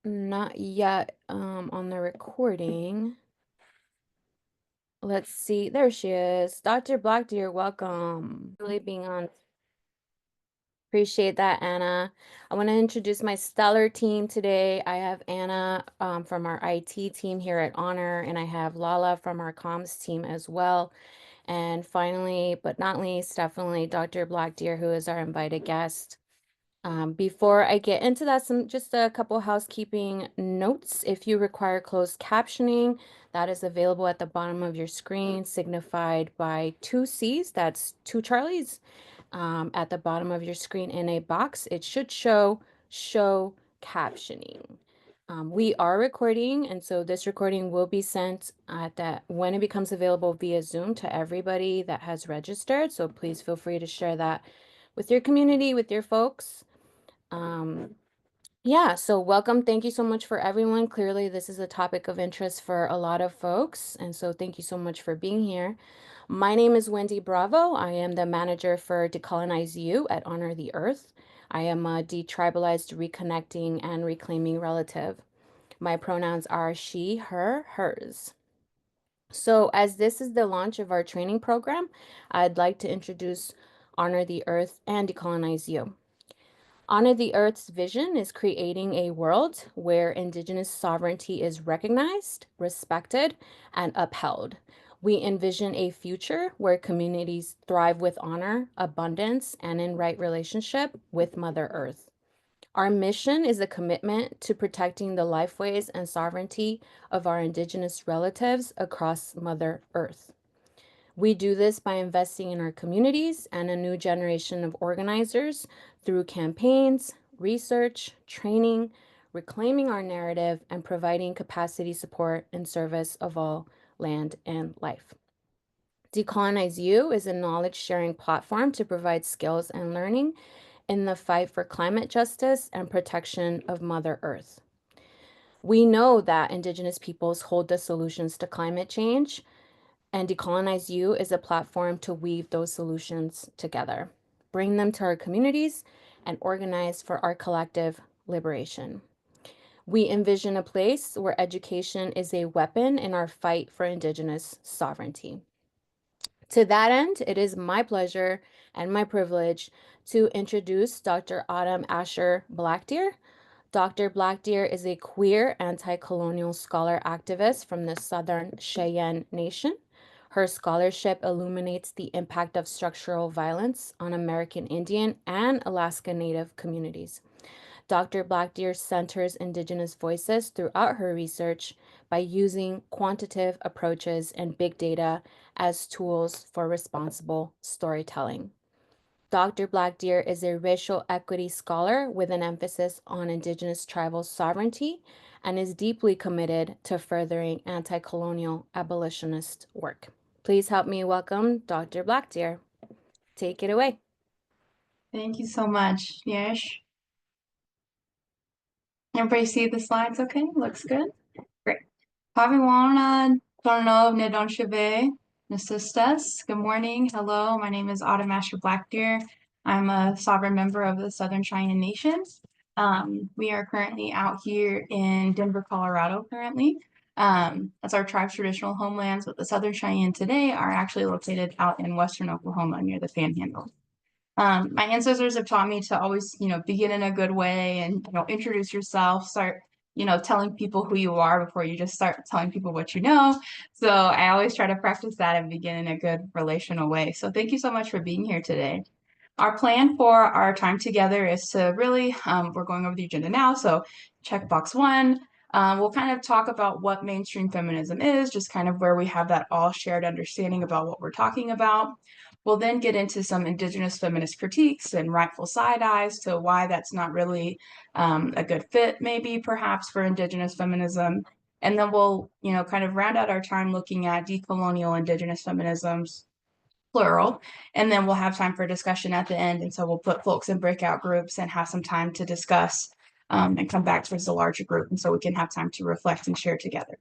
Not yet on the recording. Let's see. There she is. Dr. BlackDeer, welcome. Really being on. Appreciate that, Anna. I want to introduce my stellar team today. I have Anna from our IT team here at Honor, and I have Lala from our comms team as well. And finally, but not least, definitely Dr. BlackDeer, who is our invited guest. Before I get into that, just a couple housekeeping notes. If you require closed captioning, that is available at the bottom of your screen, signified by two C's, that's two Charlies, at the bottom of your screen in a box. It should show captioning. We are recording, and so this recording will be sent when it becomes available via Zoom to everybody that has registered. So please feel free to share that with your community, with your folks. Yeah, so welcome. Thank you so much for everyone. Clearly, this is a topic of interest for a lot of folks, and so thank you so much for being here. My name is Wendy Bravo. I am the manager for Decolonize You at Honor the Earth. I am a detribalized, reconnecting, and reclaiming relative. My pronouns are she, her, hers. So, as this is the launch of our training program, I'd like to introduce Honor the Earth and Decolonize You. Honor the Earth's vision is creating a world where Indigenous sovereignty is recognized, respected, and upheld. We envision a future where communities thrive with honor, abundance, and in right relationship with Mother Earth. Our mission is a commitment to protecting the lifeways and sovereignty of our Indigenous relatives across Mother Earth. We do this by investing in our communities and a new generation of organizers through campaigns, research, training, reclaiming our narrative, and providing capacity support in service of all land and life. Decolonize You is a knowledge sharing platform to provide skills and learning in the fight for climate justice and protection of Mother Earth. We know that Indigenous peoples hold the solutions to climate change, and Decolonize You is a platform to weave those solutions together, bring them to our communities, and organize for our collective liberation. We envision a place where education is a weapon in our fight for Indigenous sovereignty. To that end, it is my pleasure and my privilege to introduce Dr. Autumn Asher BlackDeer. Dr. BlackDeer is a queer anti-colonial scholar activist from the Southern Cheyenne Nation. Her scholarship illuminates the impact of structural violence on American Indian and Alaska Native communities. Dr. BlackDeer centers Indigenous voices throughout her research by using quantitative approaches and big data as tools for responsible storytelling. Dr. BlackDeer is a racial equity scholar with an emphasis on Indigenous tribal sovereignty and is deeply committed to furthering anti-colonial abolitionist work. Please help me welcome Dr. BlackDeer. Take it away. Thank you so much, Yash. Everybody see the slides okay? Looks good? Great. Paviwana Tornov Nedoncheve Nasistas. Good morning. Hello, my name is Autumn Asher BlackDeer. I'm a sovereign member of the Southern Cheyenne Nation. We are currently out here in Denver, Colorado currently. That's our tribe's traditional homelands, but the Southern Cheyenne today are actually located out in Western Oklahoma near the Panhandle. My ancestors have taught me to always, begin in a good way and, introduce yourself, start, telling people who you are before you just start telling people what you know. So I always try to practice that and begin in a good relational way. So thank you so much for being here today. Our plan for our time together is to really, we're going over the agenda now. So check box one. We'll kind of talk about what mainstream feminism is, just kind of where we have that all shared understanding about what we're talking about. We'll then get into some Indigenous feminist critiques and rightful side eyes to why that's not really a good fit, maybe perhaps for Indigenous feminism. And then we'll, kind of round out our time looking at decolonial Indigenous feminisms, plural, and then we'll have time for discussion at the end. And so we'll put folks in breakout groups and have some time to discuss and come back towards the larger group. And so we can have time to reflect and share together.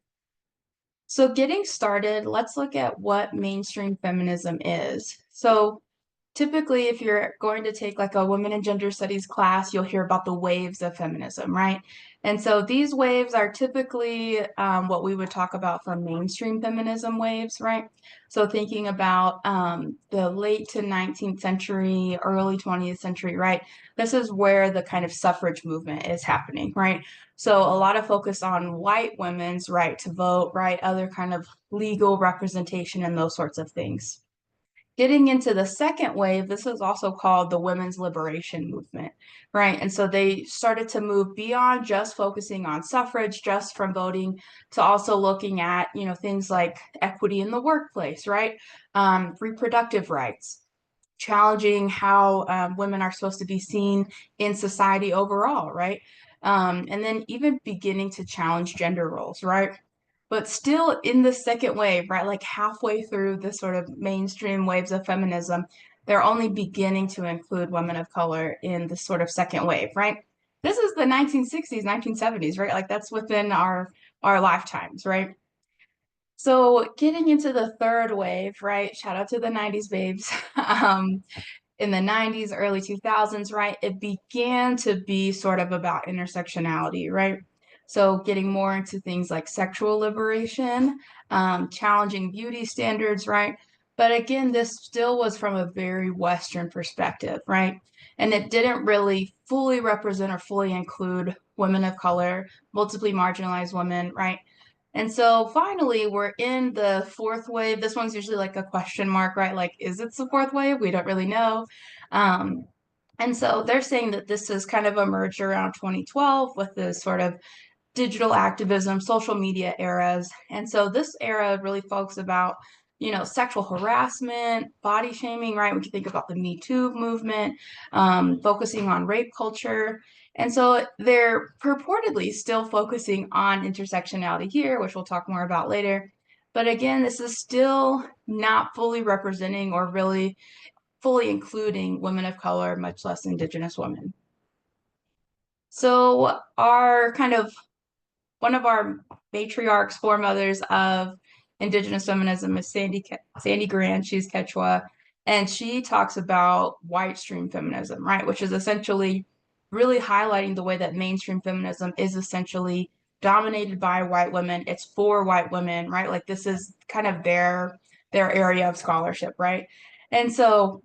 So getting started, let's look at what mainstream feminism is. So typically, if you're going to take like a women and gender studies class, you'll hear about the waves of feminism, right? And so these waves are typically what we would talk about for mainstream feminism waves, right? So thinking about the late to 19th century, early 20th century, right? This is where the kind of suffrage movement is happening, right? So a lot of focus on white women's right to vote, right? Other kind of legal representation and those sorts of things. Getting into the second wave, this is also called the women's liberation movement, right? And so they started to move beyond just focusing on suffrage, just from voting, to also looking at, things like equity in the workplace, right? Reproductive rights, challenging how women are supposed to be seen in society overall, right? And then even beginning to challenge gender roles, right? But still in the second wave, right? Like halfway through the sort of mainstream waves of feminism, they're only beginning to include women of color in the sort of second wave, right? This is the 1960s, 1970s, right? Like that's within our lifetimes, right? So getting into the third wave, right? Shout out to the 90s babes. In the 90s, early 2000s, right, it began to be sort of about intersectionality, right? So getting more into things like sexual liberation, challenging beauty standards, right? But again, this still was from a very Western perspective, right? And it didn't really fully represent or fully include women of color, multiply marginalized women, right? And so finally, we're in the fourth wave. This one's usually like a question mark, right? Like, is it the fourth wave? We don't really know. Um, and so they're saying that this has kind of emerged around 2012 with this sort of digital activism, social media eras. And so this era really focuses about, sexual harassment, body shaming, right? We can think about the Me Too movement, focusing on rape culture. And so they're purportedly still focusing on intersectionality here, which we'll talk more about later. But again, this is still not fully representing or really fully including women of color, much less Indigenous women. So our kind of one of our matriarchs, foremothers of Indigenous feminism is Sandy Grant. She's Quechua, and she talks about whitestream feminism, right? Which is essentially really highlighting the way that mainstream feminism is essentially dominated by white women. It's for white women, right? Like this is kind of their area of scholarship, right? And so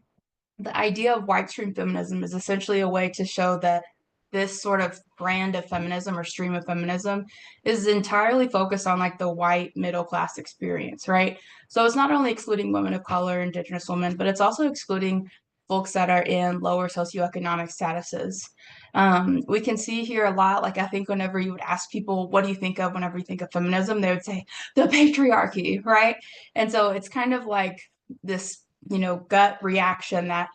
the idea of whitestream feminism is essentially a way to show that this sort of brand of feminism or stream of feminism is entirely focused on like the white middle class experience, right? So it's not only excluding women of color, Indigenous women, but it's also excluding folks that are in lower socioeconomic statuses. We can see here a lot, like I think whenever you would ask people, what do you think of whenever you think of feminism, they would say the patriarchy, right? And so it's kind of like this gut reaction that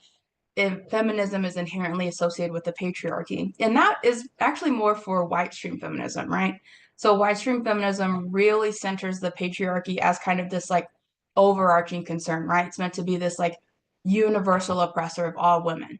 if feminism is inherently associated with the patriarchy. And that is actually more for white stream feminism, right? So white stream feminism really centers the patriarchy as kind of this like overarching concern, right? It's meant to be this like universal oppressor of all women.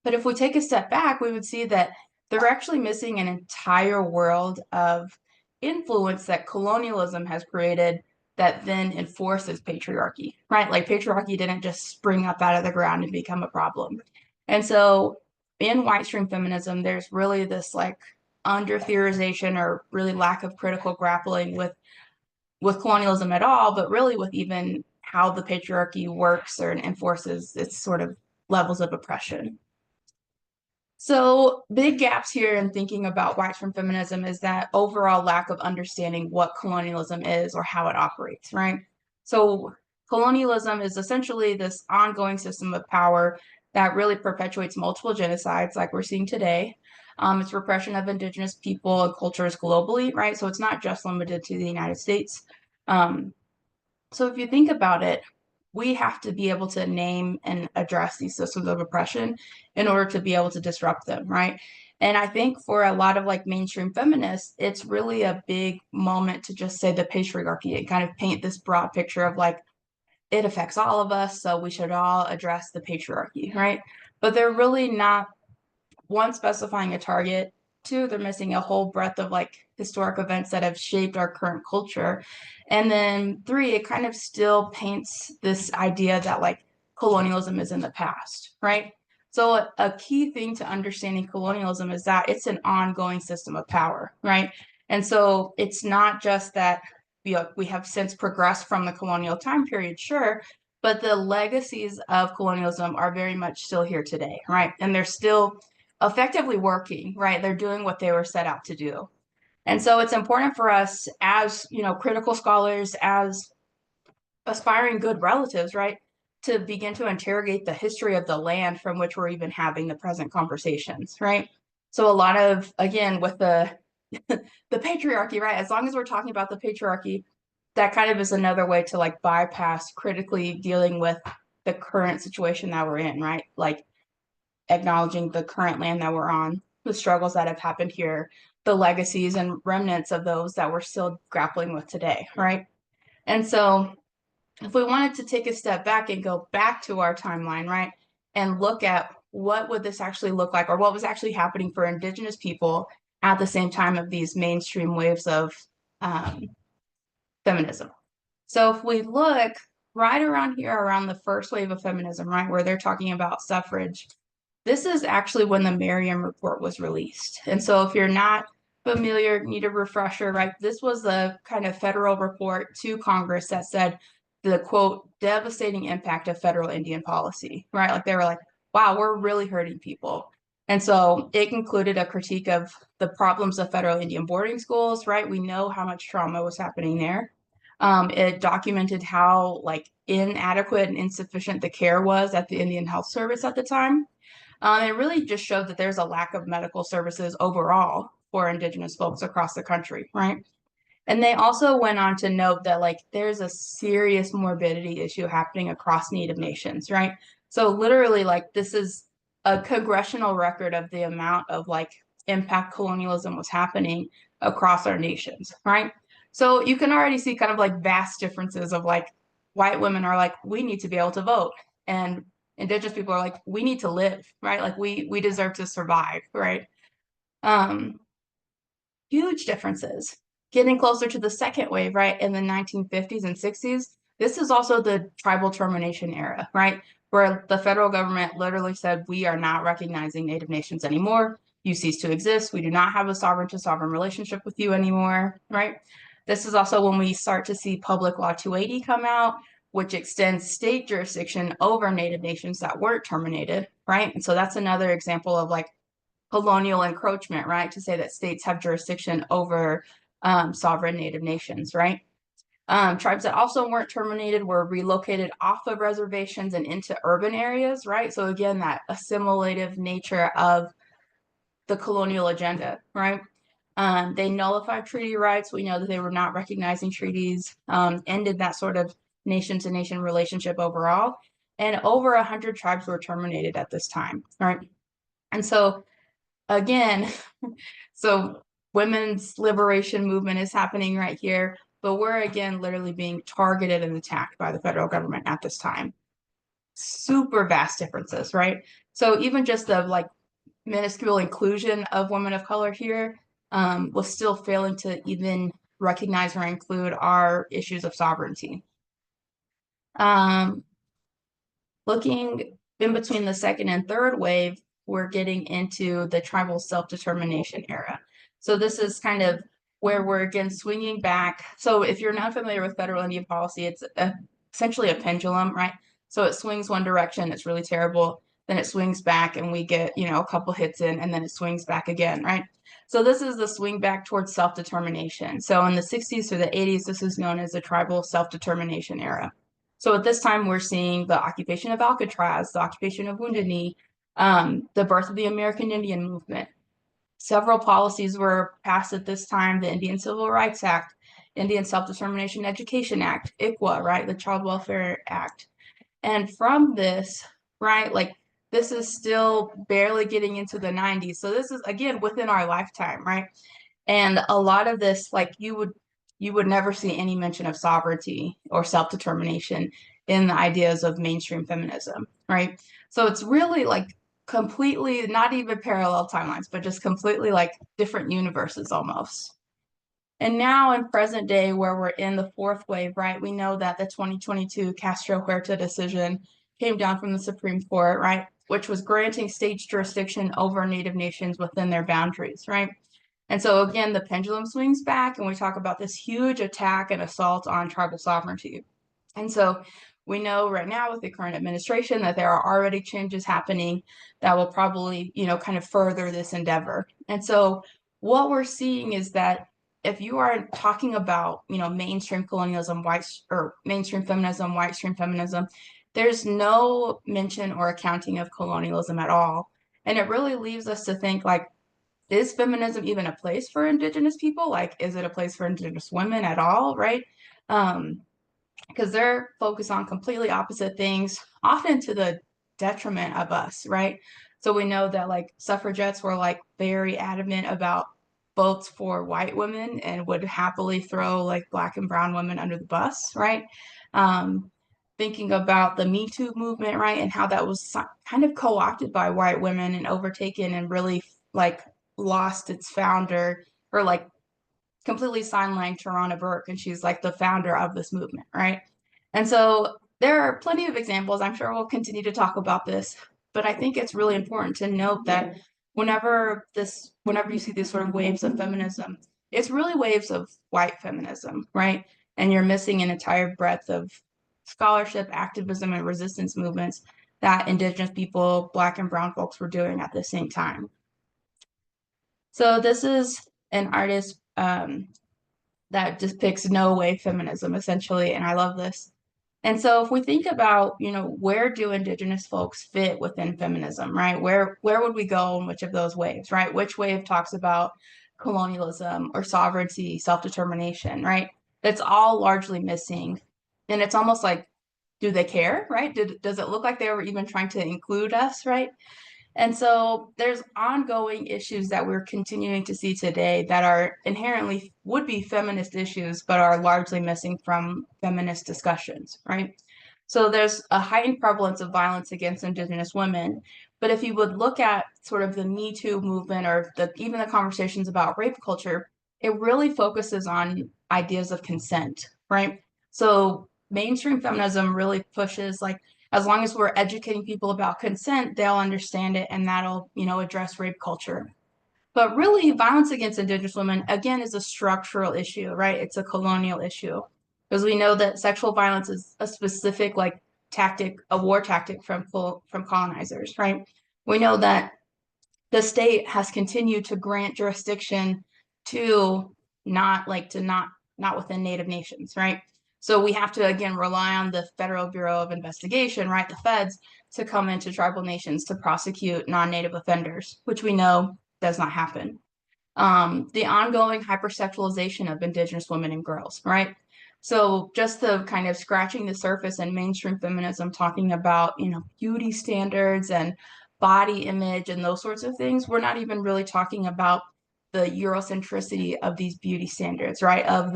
But if we take a step back, we would see that they're actually missing an entire world of influence that colonialism has created that then enforces patriarchy, right? Like patriarchy didn't just spring up out of the ground and become a problem. And so in white stream feminism, there's really this like under theorization or really lack of critical grappling with colonialism at all, but really with even how the patriarchy works or enforces its sort of levels of oppression. So big gaps here in thinking about white from feminism is that overall lack of understanding what colonialism is or how it operates, right? So colonialism is essentially this ongoing system of power that really perpetuates multiple genocides like we're seeing today. It's repression of indigenous people and cultures globally, right? So it's not just limited to the United States. Um, so if you think about it, we have to be able to name and address these systems of oppression in order to be able to disrupt them, right? And I think for a lot of like mainstream feminists, it's really a big moment to just say the patriarchy and kind of paint this broad picture of like it affects all of us, so we should all address the patriarchy, right? But they're really not one, specifying a target, two, they're missing a whole breadth of like historic events that have shaped our current culture. And then three, it kind of still paints this idea that like colonialism is in the past, right? So a key thing to understanding colonialism is that it's an ongoing system of power, right? And so it's not just that we have since progressed from the colonial time period, sure, but the legacies of colonialism are very much still here today, right? And they're still effectively working, right? They're doing what they were set out to do. And so it's important for us as, critical scholars, as aspiring good relatives, right, to begin to interrogate the history of the land from which we're even having the present conversations, right? So a lot of, again, with the the patriarchy, right? As long as we're talking about the patriarchy, that kind of is another way to like bypass critically dealing with the current situation that we're in, right? Like acknowledging the current land that we're on, the struggles that have happened here, the legacies and remnants of those that we're still grappling with today, right? And so if we wanted to take a step back and go back to our timeline, right, and look at what would this actually look like, or what was actually happening for Indigenous people at the same time of these mainstream waves of um, feminism. So if we look right around here, around the first wave of feminism, right, where they're talking about suffrage, this is actually when the Merriam Report was released. And so if you're not familiar, need a refresher, right, this was the kind of federal report to Congress that said the quote, devastating impact of federal Indian policy, right? Like they were like, wow, we're really hurting people. And so it concluded a critique of the problems of federal Indian boarding schools, right? We know how much trauma was happening there. It documented how like inadequate and insufficient the care was at the Indian Health Service at the time. It really just showed that there's a lack of medical services overall for Indigenous folks across the country, right? And they also went on to note that like there's a serious morbidity issue happening across Native nations, right? So literally like this is a congressional record of the amount of like impact colonialism was happening across our nations, right? So you can already see kind of like vast differences of like white women are like, we need to be able to vote. And Indigenous people are like, we need to live, right? Like we deserve to survive, right? Um, Huge differences. Getting closer to the second wave, right, in the 1950s and 60s, this is also the tribal termination era, right, where the federal government literally said, we are not recognizing Native nations anymore. You cease to exist. We do not have a sovereign to sovereign relationship with you anymore, right? This is also when we start to see Public Law 280 come out, which extends state jurisdiction over Native nations that weren't terminated, right? And so that's another example of like colonial encroachment, right? To say that states have jurisdiction over sovereign Native nations, right? Tribes that also weren't terminated were relocated off of reservations and into urban areas, right? So again, that assimilative nature of the colonial agenda, right? They nullified treaty rights. We know that they were not recognizing treaties, ended that sort of nation to nation relationship overall. And over 100 tribes were terminated at this time, right? And so again, so women's liberation movement is happening right here, but we're again literally being targeted and attacked by the federal government at this time. Super vast differences, right? So even just the like minuscule inclusion of women of color here was still failing to even recognize or include our issues of sovereignty. Um, Looking in between the second and third wave, we're getting into the tribal self-determination era. So this is kind of where we're again swinging back. So if you're not familiar with federal Indian policy, it's essentially a pendulum, right? So it swings one direction, it's really terrible. Then it swings back and we get, a couple hits in and then it swings back again, right? So this is the swing back towards self-determination. So in the 60s to the 80s, this is known as the tribal self-determination era. So at this time, we're seeing the occupation of Alcatraz, the occupation of Wounded Knee, the birth of the American Indian movement. Several policies were passed at this time: the Indian Civil Rights Act, Indian Self-Determination Education Act, ICWA, right, the Child Welfare Act. And from this, right, like this is still barely getting into the 90s. So this is, again, within our lifetime, right? And a lot of this, like you would never see any mention of sovereignty or self-determination in the ideas of mainstream feminism, right? So it's really like completely not even parallel timelines, but just completely like different universes almost. And now in present day, where we're in the fourth wave, right, we know that the 2022 Castro Huerta decision came down from the Supreme Court, right, which was granting states jurisdiction over Native nations within their boundaries, right? And so again, the pendulum swings back and we talk about this huge attack and assault on tribal sovereignty. And so we know right now with the current administration that there are already changes happening that will probably, kind of further this endeavor. And so what we're seeing is that if you are talking about, mainstream colonialism, mainstream feminism, whitestream feminism, there's no mention or accounting of colonialism at all. And it really leaves us to think like, is feminism even a place for Indigenous people? Like, is it a place for Indigenous women at all, right? Because they're focused on completely opposite things, often to the detriment of us, right? So we know that like suffragettes were like very adamant about votes for white women and would happily throw like Black and brown women under the bus, right? Um, Thinking about the Me Too movement, right, and how that was kind of co-opted by white women and overtaken and really like lost its founder, or like completely sidelined Tarana Burke, and she's like the founder of this movement, right? And so there are plenty of examples. I'm sure we'll continue to talk about this, but I think it's really important to note that whenever you see these sort of waves of feminism, it's really waves of white feminism, right? And you're missing an entire breadth of scholarship, activism, and resistance movements that Indigenous people, Black and brown folks were doing at the same time. So this is an artist that depicts no way feminism, essentially, and I love this. And so if we think about, where do Indigenous folks fit within feminism, right? Where would we go in which of those waves, right? Which wave talks about colonialism or sovereignty, self-determination, right? That's all largely missing. And it's almost like, do they care, right? Does it look like they were even trying to include us, right? And so there's ongoing issues that we're continuing to see today that are inherently would be feminist issues, but are largely missing from feminist discussions, right? So there's a heightened prevalence of violence against Indigenous women. But if you would look at sort of the Me Too movement or even the conversations about rape culture, it really focuses on ideas of consent, right? So mainstream feminism really pushes like, as long as we're educating people about consent, they'll understand it and that'll, address rape culture. But really, violence against Indigenous women, again, is a structural issue, right? It's a colonial issue. Because we know that sexual violence is a specific, like, tactic, a war tactic from colonizers, right? We know that the state has continued to grant jurisdiction to not within Native nations, right? So we have to again rely on the Federal Bureau of Investigation, right, the feds, to come into tribal nations to prosecute non-Native offenders, which we know does not happen. The ongoing hypersexualization of Indigenous women and girls, right? So just the kind of scratching the surface in mainstream feminism, talking about, beauty standards and body image and those sorts of things, we're not even really talking about the Eurocentricity of these beauty standards, right? Of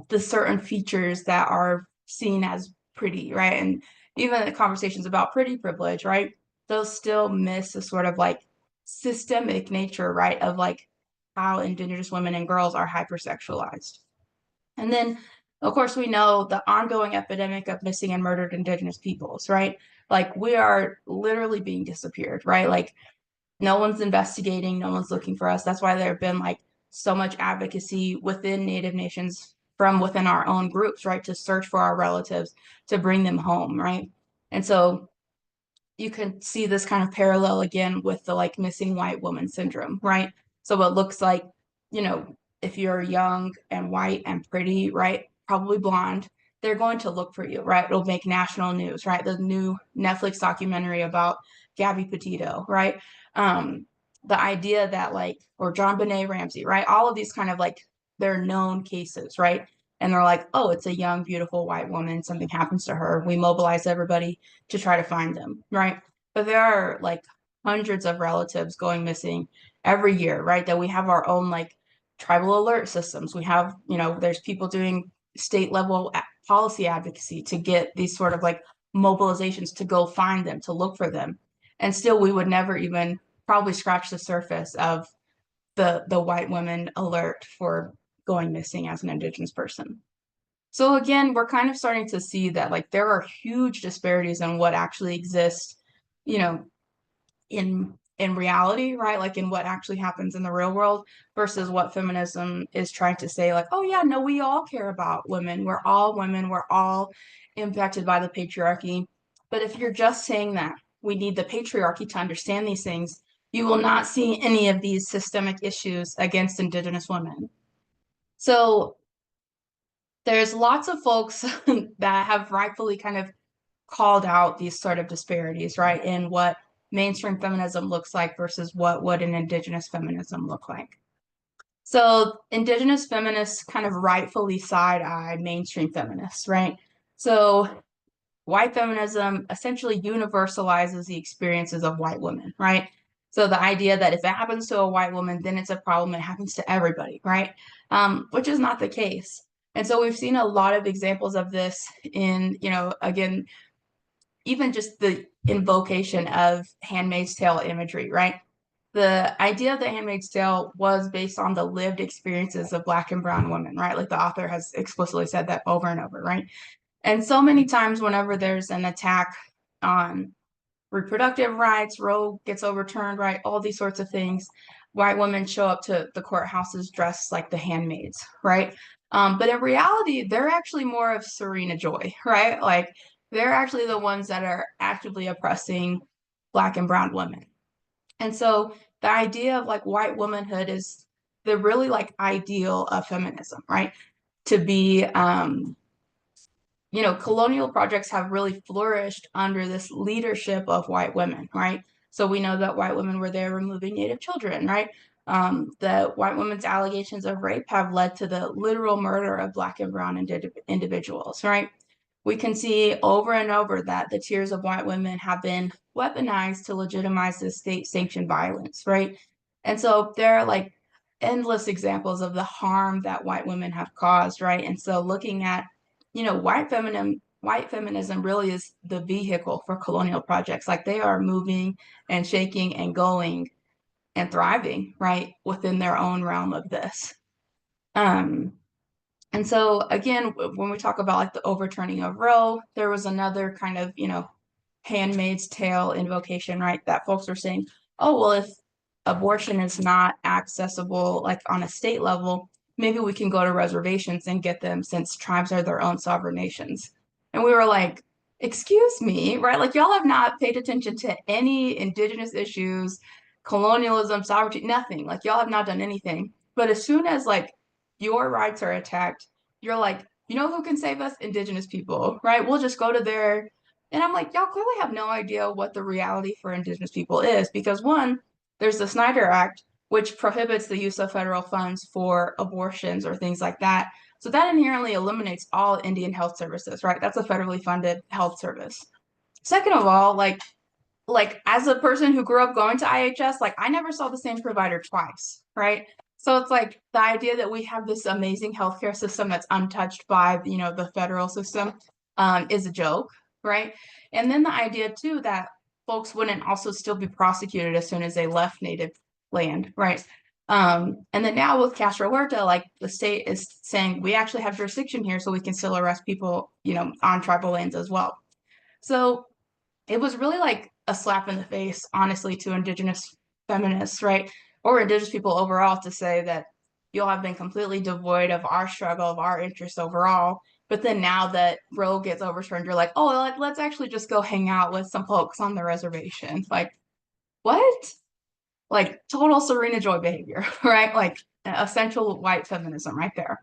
the certain features that are seen as pretty, right? And even the conversations about pretty privilege, right? Those still miss a sort of like systemic nature, right? Of like how Indigenous women and girls are hypersexualized. And then, of course, we know the ongoing epidemic of missing and murdered Indigenous peoples, right? Like we are literally being disappeared, right? Like no one's investigating, no one's looking for us. That's why there have been like so much advocacy within Native nations from within our own groups, right, to search for our relatives, to bring them home, right? And so you can see this kind of parallel again with the like missing white woman syndrome, right? So it looks like, if you're young and white and pretty, right, probably blonde, they're going to look for you, right? It'll make national news, right? The new Netflix documentary about Gabby Petito, right? The idea that like, or John Benet Ramsey, right? All of these kind of like, they're known cases, right? And they're like, oh, it's a young, beautiful white woman. Something happens to her. We mobilize everybody to try to find them, right? But there are like hundreds of relatives going missing every year, right? That we have our own like tribal alert systems. We have, there's people doing state level policy advocacy to get these sort of like mobilizations to go find them, to look for them. And still we would never even probably scratch the surface of the white women alert for going missing as an Indigenous person. So again, we're kind of starting to see that like there are huge disparities in what actually exists, you know, in reality, right? Like in what actually happens in the real world versus what feminism is trying to say, like, oh yeah, no, we all care about women. We're all women, we're all impacted by the patriarchy. But if you're just saying that we need the patriarchy to understand these things, you will not see any of these systemic issues against Indigenous women. So there's lots of folks that have rightfully kind of called out these sort of disparities, right, in what mainstream feminism looks like versus what would an Indigenous feminism look like. So Indigenous feminists kind of rightfully side-eye mainstream feminists, right? So white feminism essentially universalizes the experiences of white women, right? So the idea that if it happens to a white woman, then it's a problem, it happens to everybody, right? Which is not the case. And so we've seen a lot of examples of this in, again, even just the invocation of Handmaid's Tale imagery, right? The idea of the Handmaid's Tale was based on the lived experiences of Black and Brown women, right? Like the author has explicitly said that over and over, right? And so many times, whenever there's an attack on reproductive rights, Roe gets overturned, right? All these sorts of things. White women show up to the courthouses dressed like the handmaids, right? But in reality, they're actually more of Serena Joy, right? Like they're actually the ones that are actively oppressing Black and Brown women. And so the idea of like white womanhood is the really like ideal of feminism, right? To be colonial projects have really flourished under this leadership of white women, right? So we know that white women were there removing Native children, right? The white women's allegations of rape have led to the literal murder of Black and Brown individuals, right? We can see over and over that the tears of white women have been weaponized to legitimize this state-sanctioned violence, right? And so there are like endless examples of the harm that white women have caused, right? And so looking at white feminism really is the vehicle for colonial projects. Like they are moving and shaking and going and thriving, right, within their own realm of this. Um, and so again, when we talk about like the overturning of Roe, there was another kind of, handmaid's tale invocation, right? That folks are saying, oh, well, if abortion is not accessible like on a state level, maybe we can go to reservations and get them since tribes are their own sovereign nations. And we were like, excuse me, right? Like y'all have not paid attention to any indigenous issues, colonialism, sovereignty, nothing. Like y'all have not done anything. But as soon as like your rights are attacked, you're like, you know who can save us? Indigenous people, right? We'll just go to their and I'm like, y'all clearly have no idea what the reality for Indigenous people is because one, there's the Snyder Act, which prohibits the use of federal funds for abortions or things like that. So that inherently eliminates all Indian health services, right? That's a federally funded health service. Second of all, like as a person who grew up going to IHS, like I never saw the same provider twice, right? So it's like the idea that we have this amazing healthcare system that's untouched by, the federal system is a joke, right? And then the idea too that folks wouldn't also still be prosecuted as soon as they left native land, right? And then now with Castro Huerta, like the state is saying we actually have jurisdiction here, so we can still arrest people, on tribal lands as well. So it was really like a slap in the face, honestly, to Indigenous feminists, right? Or Indigenous people overall to say that you'll have been completely devoid of our struggle, of our interests overall. But then now that Roe gets overturned, you're like, oh, let's actually just go hang out with some folks on the reservation. Like, what? Like total Serena Joy behavior, right? Like essential white feminism right there.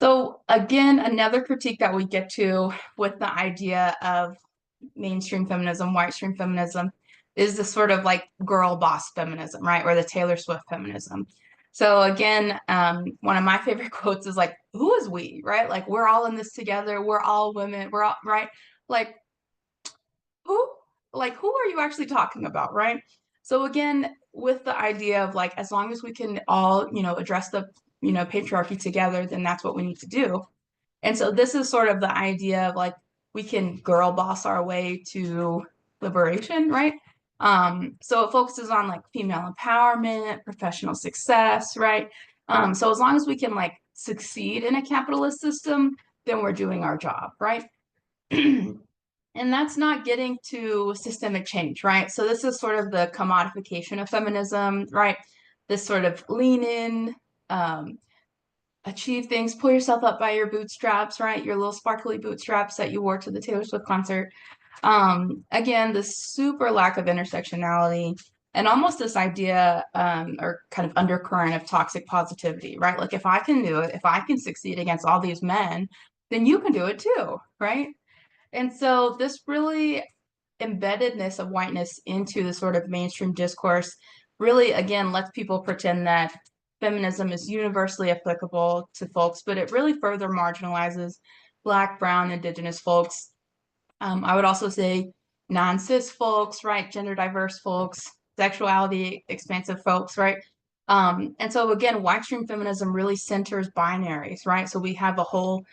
So again, another critique that we get to with the idea of mainstream feminism, white stream feminism, is this sort of like girl boss feminism, right? Or the Taylor Swift feminism. So again, one of my favorite quotes is like, who is we, right? Like we're all in this together. We're all women. We're all, right? Like who, who are you actually talking about, right? So again, with the idea of like, as long as we can all, address the, patriarchy together, then that's what we need to do. And so this is sort of the idea of like we can girl boss our way to liberation, right? So it focuses on like female empowerment, professional success, right? So as long as we can like succeed in a capitalist system, then we're doing our job, right? And that's not getting to systemic change, right? So this is sort of the commodification of feminism, right? This sort of lean in, um, achieve things, pull yourself up by your bootstraps, right? Your little sparkly bootstraps that you wore to the Taylor Swift concert. Again, this super lack of intersectionality and almost this idea or kind of undercurrent of toxic positivity, right? Like if I can do it, if I can succeed against all these men, then you can do it too, right? And so this really embeddedness of whiteness into the sort of mainstream discourse really, again, lets people pretend that feminism is universally applicable to folks, but it really further marginalizes Black, Brown, Indigenous folks. I would also say non-cis folks, right? Gender diverse folks, sexuality expansive folks, right? And so again, whitestream feminism really centers binaries, right? So we have a whole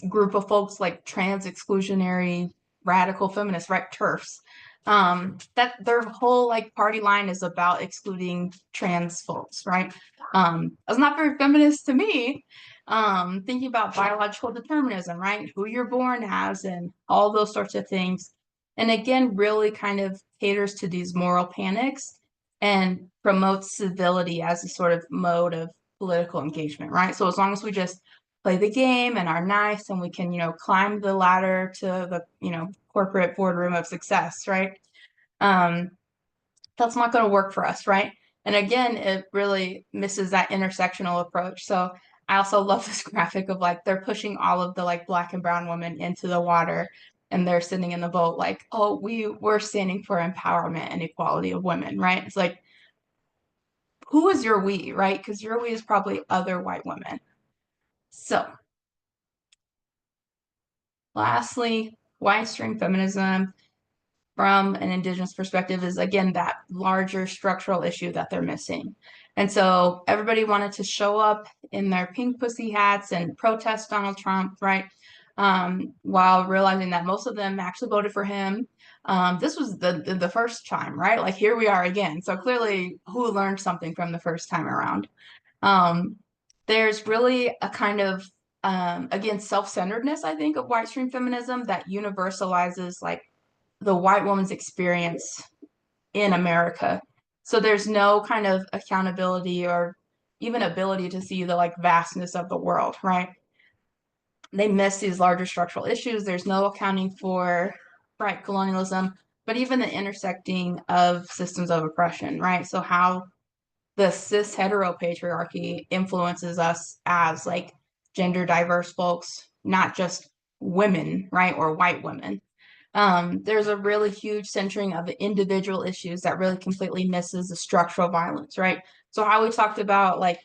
group of folks like trans exclusionary radical feminists, right? TERFs. That their whole like party line is about excluding trans folks, right? That's not very feminist to me. Thinking about biological determinism, right? Who you're born as and all those sorts of things. And again, really kind of caters to these moral panics and promotes civility as a sort of mode of political engagement, right? So as long as we just play the game and are nice and we can, climb the ladder to the, corporate boardroom of success, right? Um, that's not going to work for us, right? And again, it really misses that intersectional approach. So I also love this graphic of like they're pushing all of the like Black and brown women into the water and they're sitting in the boat like, oh, we're standing for empowerment and equality of women, right? It's like, who is your we, right? Because your we is probably other white women. So lastly, whitestream feminism from an Indigenous perspective is, again, that larger structural issue that they're missing. And so everybody wanted to show up in their pink pussy hats and protest Donald Trump, right? While realizing that most of them actually voted for him. This was the first time, right? Like here we are again. So clearly, who learned something from the first time around? Um, there's really a kind of again self-centeredness, I think, of whitestream feminism that universalizes like the white woman's experience in America. So there's no kind of accountability or even ability to see the like vastness of the world, right? They miss these larger structural issues. There's no accounting for right colonialism, but even the intersecting of systems of oppression, right? So how the cis hetero patriarchy influences us as like gender diverse folks, not just women, right? Or white women. There's a really huge centering of the individual issues that really completely misses the structural violence, right? So how we talked about like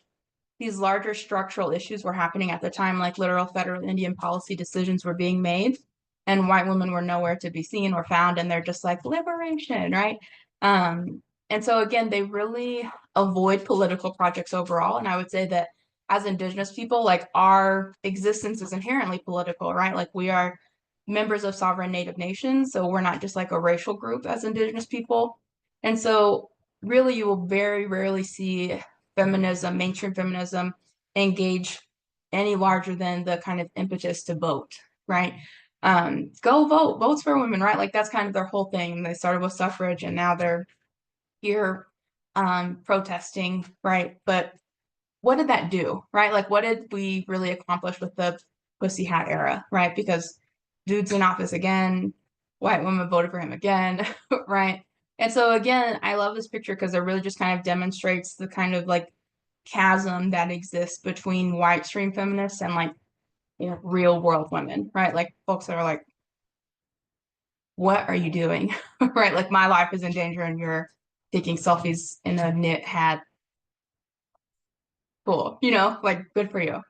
these larger structural issues were happening at the time, like literal federal Indian policy decisions were being made, and white women were nowhere to be seen or found, and they're just like liberation, right? And so again, they really avoid political projects overall. And I would say that as Indigenous people, like our existence is inherently political, right? Like we are members of sovereign Native nations, so we're not just like a racial group as Indigenous people. And so really you will very rarely see feminism, mainstream feminism, engage any larger than the kind of impetus to vote, right? Go vote, votes for women, right? Like that's kind of their whole thing. They started with suffrage and now they're here protesting, right? But what did that do, right? Like what did we really accomplish with the pussy hat era, right? Because dude's in office again, white women voted for him again, right? And so again, I love this picture because it really just kind of demonstrates the kind of like chasm that exists between white stream feminists and like real world women, right? Like folks that are like, what are you doing? Right? Like my life is in danger and you're taking selfies in a knit hat. Cool, like good for you.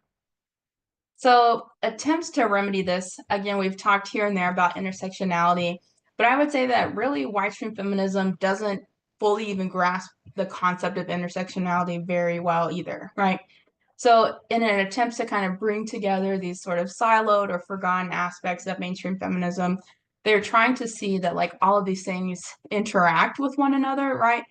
So attempts to remedy this, again, we've talked here and there about intersectionality, but I would say that really white stream feminism doesn't fully even grasp the concept of intersectionality very well either, right? So in an attempt to kind of bring together these sort of siloed or forgotten aspects of mainstream feminism, they're trying to see that like all of these things interact with one another, right?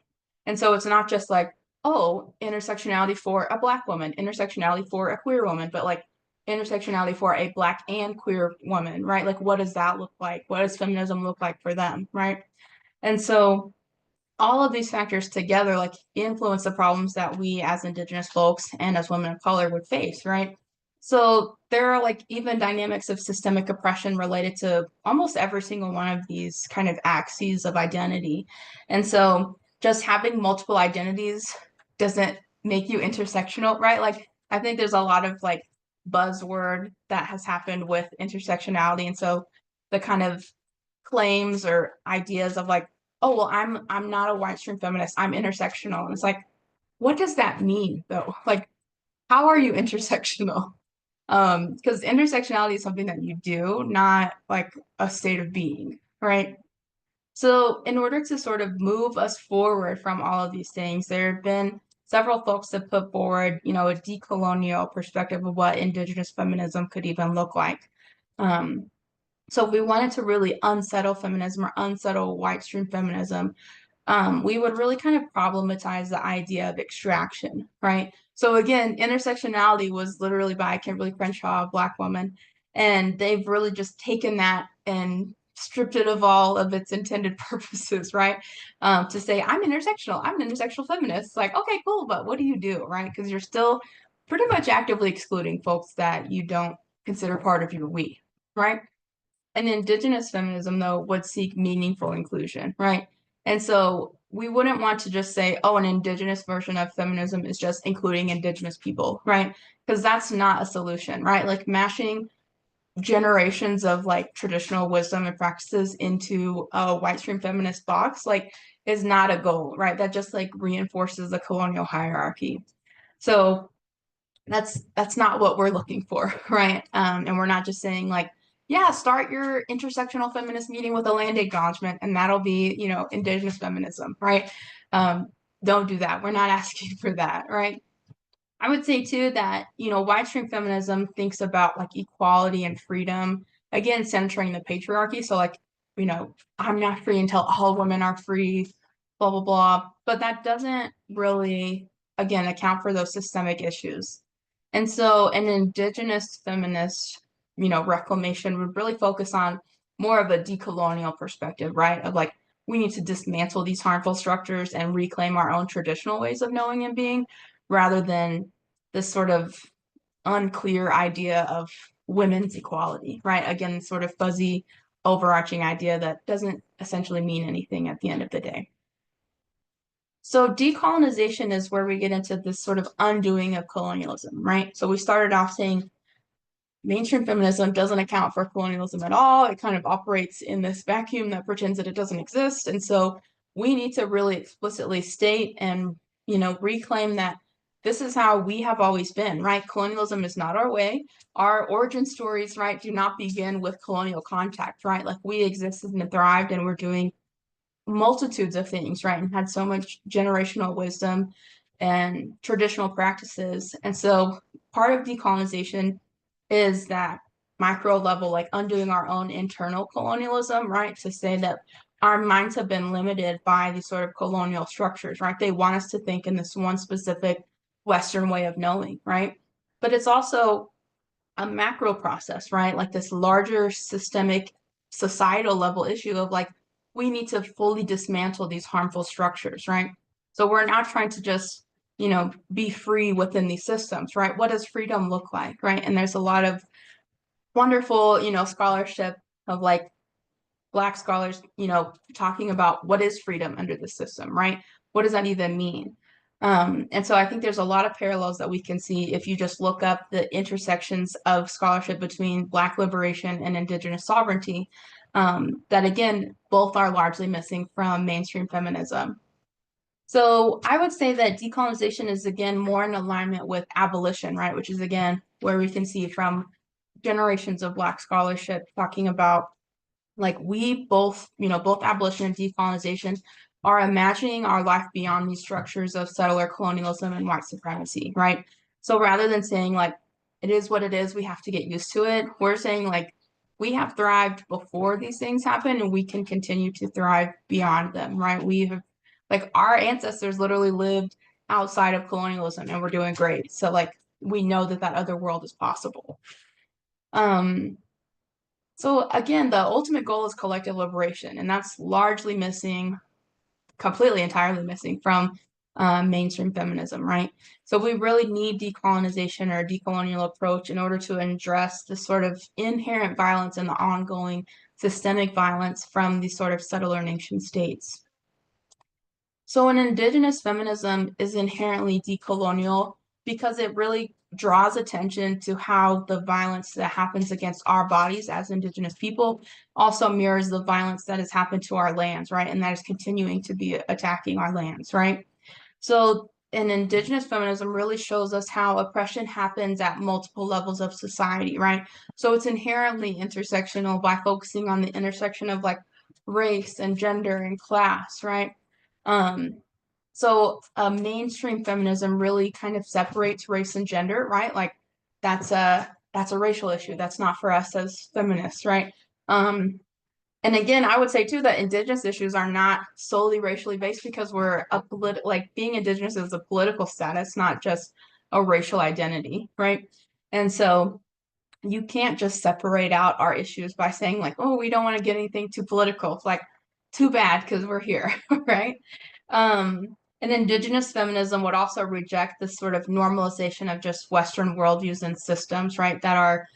And so it's not just like, oh, intersectionality for a Black woman, intersectionality for a queer woman, but like intersectionality for a Black and queer woman, right? Like, what does that look like? What does feminism look like for them, right? And so all of these factors together like influence the problems that we as Indigenous folks and as women of color would face, right? So there are like even dynamics of systemic oppression related to almost every single one of these kind of axes of identity. And so just having multiple identities doesn't make you intersectional, right? Like I think there's a lot of like buzzword that has happened with intersectionality. And so the kind of claims or ideas of like, oh well, I'm not a whitestream feminist, I'm intersectional. And it's like, what does that mean though? Like, how are you intersectional? Because intersectionality is something that you do, not like a state of being, right? So in order to sort of move us forward from all of these things, there have been several folks that put forward, a decolonial perspective of what Indigenous feminism could even look like. Um, so if we wanted to really unsettle feminism or unsettle white stream feminism, we would really kind of problematize the idea of extraction, right? So again, intersectionality was literally by Kimberly Crenshaw, a Black woman, and they've really just taken that and stripped it of all of its intended purposes, right? To say, I'm intersectional, I'm an intersectional feminist. Like, okay, cool, but what do you do, right? Because you're still pretty much actively excluding folks that you don't consider part of your we, right? And Indigenous feminism, though, would seek meaningful inclusion, right? And so we wouldn't want to just say, oh, an Indigenous version of feminism is just including Indigenous people, right? Because that's not a solution, right? Like mashing generations of like traditional wisdom and practices into a white stream feminist box, like, is not a goal, right? That just like reinforces the colonial hierarchy. So that's not what we're looking for, right? And we're not just saying like, yeah, start your intersectional feminist meeting with a land acknowledgement, and that'll be, Indigenous feminism, right? Um, don't do that. We're not asking for that, right? I would say too that, white stream feminism thinks about like equality and freedom, again, centering the patriarchy. So like, I'm not free until all women are free, blah, blah, blah. But that doesn't really, again, account for those systemic issues. And so an Indigenous feminist, reclamation would really focus on more of a decolonial perspective, right? Of like, we need to dismantle these harmful structures and reclaim our own traditional ways of knowing and being, rather than this sort of unclear idea of women's equality, right? Again, sort of fuzzy, overarching idea that doesn't essentially mean anything at the end of the day. So decolonization is where we get into this sort of undoing of colonialism, right? So we started off saying mainstream feminism doesn't account for colonialism at all. It kind of operates in this vacuum that pretends that it doesn't exist. And so we need to really explicitly state and, reclaim that this is how we have always been, right? Colonialism is not our way. Our origin stories, right, do not begin with colonial contact, right? Like we existed and thrived and we're doing multitudes of things, right? And had so much generational wisdom and traditional practices. And so part of decolonization is that micro level, like undoing our own internal colonialism, right? To say that our minds have been limited by these sort of colonial structures, right? They want us to think in this one specific Western way of knowing, right? But it's also a macro process, right? Like this larger systemic societal level issue of like, we need to fully dismantle these harmful structures, right? So we're not trying to just, be free within these systems, right? What does freedom look like, right? And there's a lot of wonderful, scholarship of like Black scholars, talking about what is freedom under the system, right? What does that even mean? And so I think there's a lot of parallels that we can see if you just look up the intersections of scholarship between Black liberation and Indigenous sovereignty, that again, both are largely missing from mainstream feminism. So I would say that decolonization is again more in alignment with abolition, right? Which is again where we can see from generations of Black scholarship talking about like we both, both abolition and decolonization are imagining our life beyond these structures of settler colonialism and white supremacy, right? So rather than saying like it is what it is, we have to get used to it, we're saying like we have thrived before these things happen and we can continue to thrive beyond them, right? We have like our ancestors literally lived outside of colonialism and we're doing great. So like we know that that other world is possible. Um, so again, the ultimate goal is collective liberation, and that's largely missing, completely entirely missing from mainstream feminism, right? So we really need decolonization or a decolonial approach in order to address the sort of inherent violence and the ongoing systemic violence from these sort of settler nation states. So an indigenous feminism is inherently decolonial because it really draws attention to how the violence that happens against our bodies as indigenous people also mirrors the violence that has happened to our lands, right? And that is continuing to be attacking our lands, right? So an indigenous feminism really shows us how oppression happens at multiple levels of society, right? So it's inherently intersectional by focusing on the intersection of like race and gender and class, right? Um, so mainstream feminism really kind of separates race and gender, right? Like that's a racial issue. That's not for us as feminists, right? Um, and again, I would say too that indigenous issues are not solely racially based because we're a like being indigenous is a political status, not just a racial identity, right? And so you can't just separate out our issues by saying like, oh, we don't want to get anything too political. It's like, too bad because we're here, right? And indigenous feminism would also reject this sort of normalization of just Western worldviews and systems, right, that are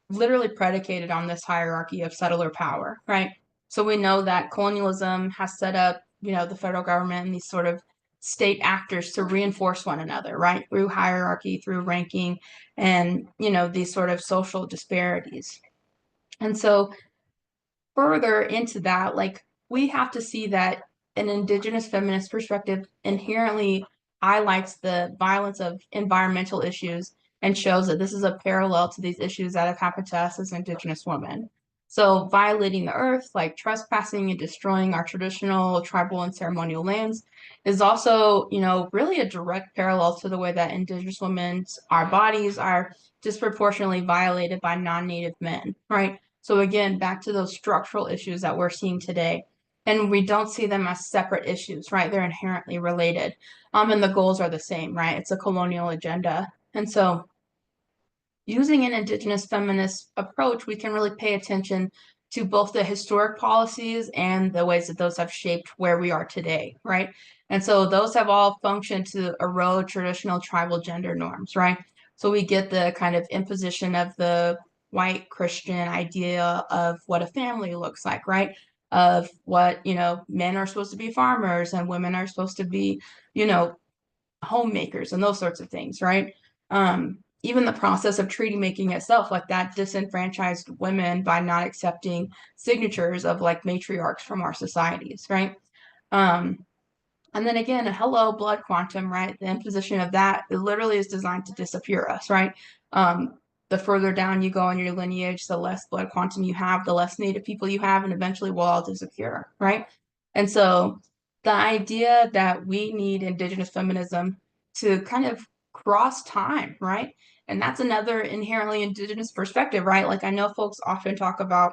literally predicated on this hierarchy of settler power, right? So we know that colonialism has set up, the federal government and these sort of state actors to reinforce one another, right? Through hierarchy, through ranking, and, these sort of social disparities. And so further into that, like we have to see that an indigenous feminist perspective inherently highlights the violence of environmental issues and shows that this is a parallel to these issues that have happened to us as indigenous women. So violating the earth, like trespassing and destroying our traditional tribal and ceremonial lands, is also, really a direct parallel to the way that indigenous women's our bodies are disproportionately violated by non-native men, right? So again, back to those structural issues that we're seeing today. And we don't see them as separate issues, right? They're inherently related. And the goals are the same, right? It's a colonial agenda. And so using an indigenous feminist approach, we can really pay attention to both the historic policies and the ways that those have shaped where we are today, right? And so those have all functioned to erode traditional tribal gender norms, right? So we get the kind of imposition of the white Christian idea of what a family looks like, right? Of what, men are supposed to be farmers and women are supposed to be, homemakers and those sorts of things, right? Even the process of treaty making itself, like that disenfranchised women by not accepting signatures of like matriarchs from our societies, right? Um, and then again, a hello blood quantum, right? The imposition of that it literally is designed to disappear us, right? The further down you go in your lineage, the less blood quantum you have, the less native people you have, and eventually we'll all disappear, right? And so the idea that we need indigenous feminism to kind of cross time, right? And that's another inherently indigenous perspective, right? Like I know folks often talk about,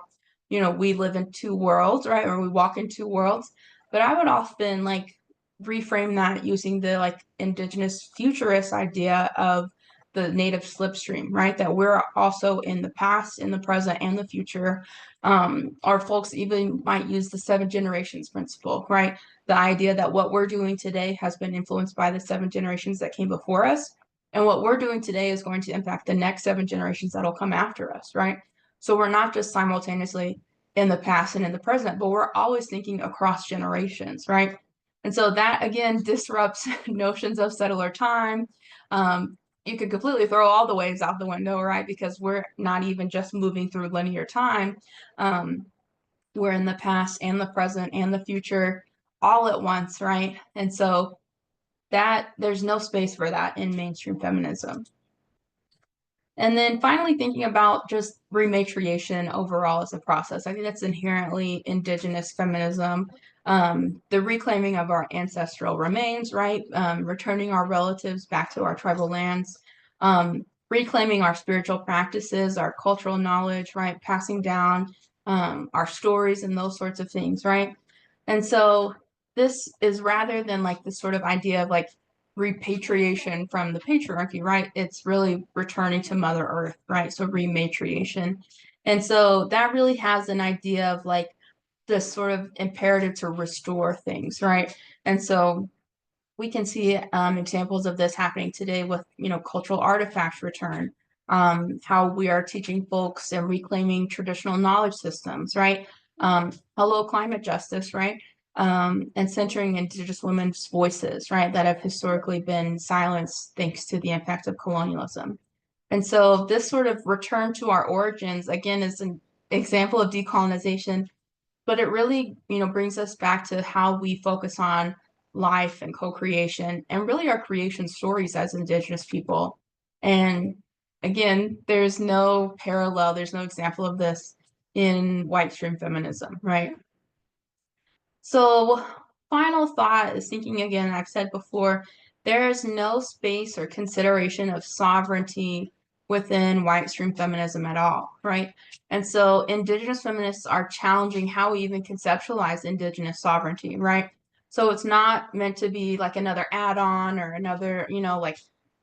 we live in two worlds, right? Or we walk in two worlds. But I would often like reframe that using the like indigenous futurist idea of the native slipstream, right? That we're also in the past, in the present, and the future. Our folks even might use the seven generations principle, right? The idea that what we're doing today has been influenced by the seven generations that came before us. And what we're doing today is going to impact the next seven generations that'll come after us, right? So we're not just simultaneously in the past and in the present, but we're always thinking across generations, right? And so that again disrupts notions of settler time. You could completely throw all the waves out the window, right? Because we're not even just moving through linear time. Um, we're in the past and the present and the future all at once, right? And so that there's no space for that in mainstream feminism. And then finally, thinking about just rematriation overall as a process. I think that's inherently indigenous feminism. The reclaiming of our ancestral remains, right? Returning our relatives back to our tribal lands, reclaiming our spiritual practices, our cultural knowledge, right? Passing down our stories and those sorts of things, right? And so this is rather than like this sort of idea of like repatriation from the patriarchy, right? It's really returning to Mother Earth, right? So rematriation. And so that really has an idea of like this sort of imperative to restore things, right? And so we can see examples of this happening today with, cultural artifacts return, how we are teaching folks and reclaiming traditional knowledge systems, right? Hello, climate justice, right? And centering Indigenous women's voices, right, that have historically been silenced thanks to the impact of colonialism. And so this sort of return to our origins, again, is an example of decolonization, but it really, brings us back to how we focus on life and co-creation and really our creation stories as Indigenous people. And again, there's no parallel, there's no example of this in whitestream feminism, right? So, final thought is thinking again, I've said before, there is no space or consideration of sovereignty within whitestream feminism at all, right? And so, Indigenous feminists are challenging how we even conceptualize Indigenous sovereignty, right? So, it's not meant to be like another add on or another, like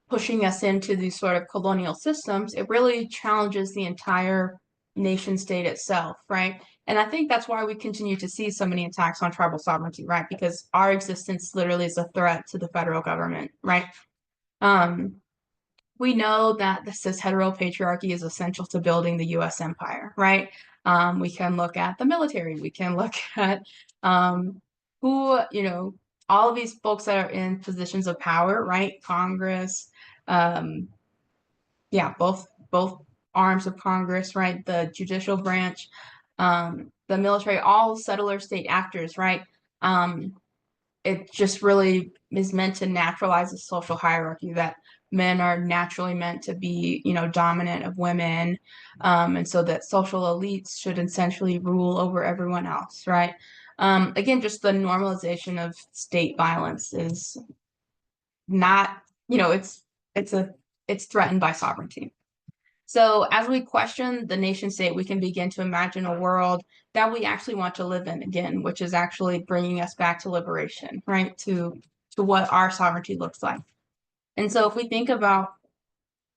pushing us into these sort of colonial systems. It really challenges the entire nation state itself, right? And I think that's why we continue to see so many attacks on tribal sovereignty, right? Because our existence literally is a threat to the federal government, right? Um, we know that the cis hetero patriarchy is essential to building the US empire, right? We can look at the military, we can look at who, all of these folks that are in positions of power, right? Congress, um, yeah, both arms of Congress, right? The judicial branch, the military, all settler state actors, right? Um, it just really is meant to naturalize a social hierarchy that men are naturally meant to be, dominant of women, and so that social elites should essentially rule over everyone else, right? Again, just the normalization of state violence is not, it's a it's threatened by sovereignty. So as we question the nation state, we can begin to imagine a world that we actually want to live in again, which is actually bringing us back to liberation, right? To what our sovereignty looks like. And so if we think about,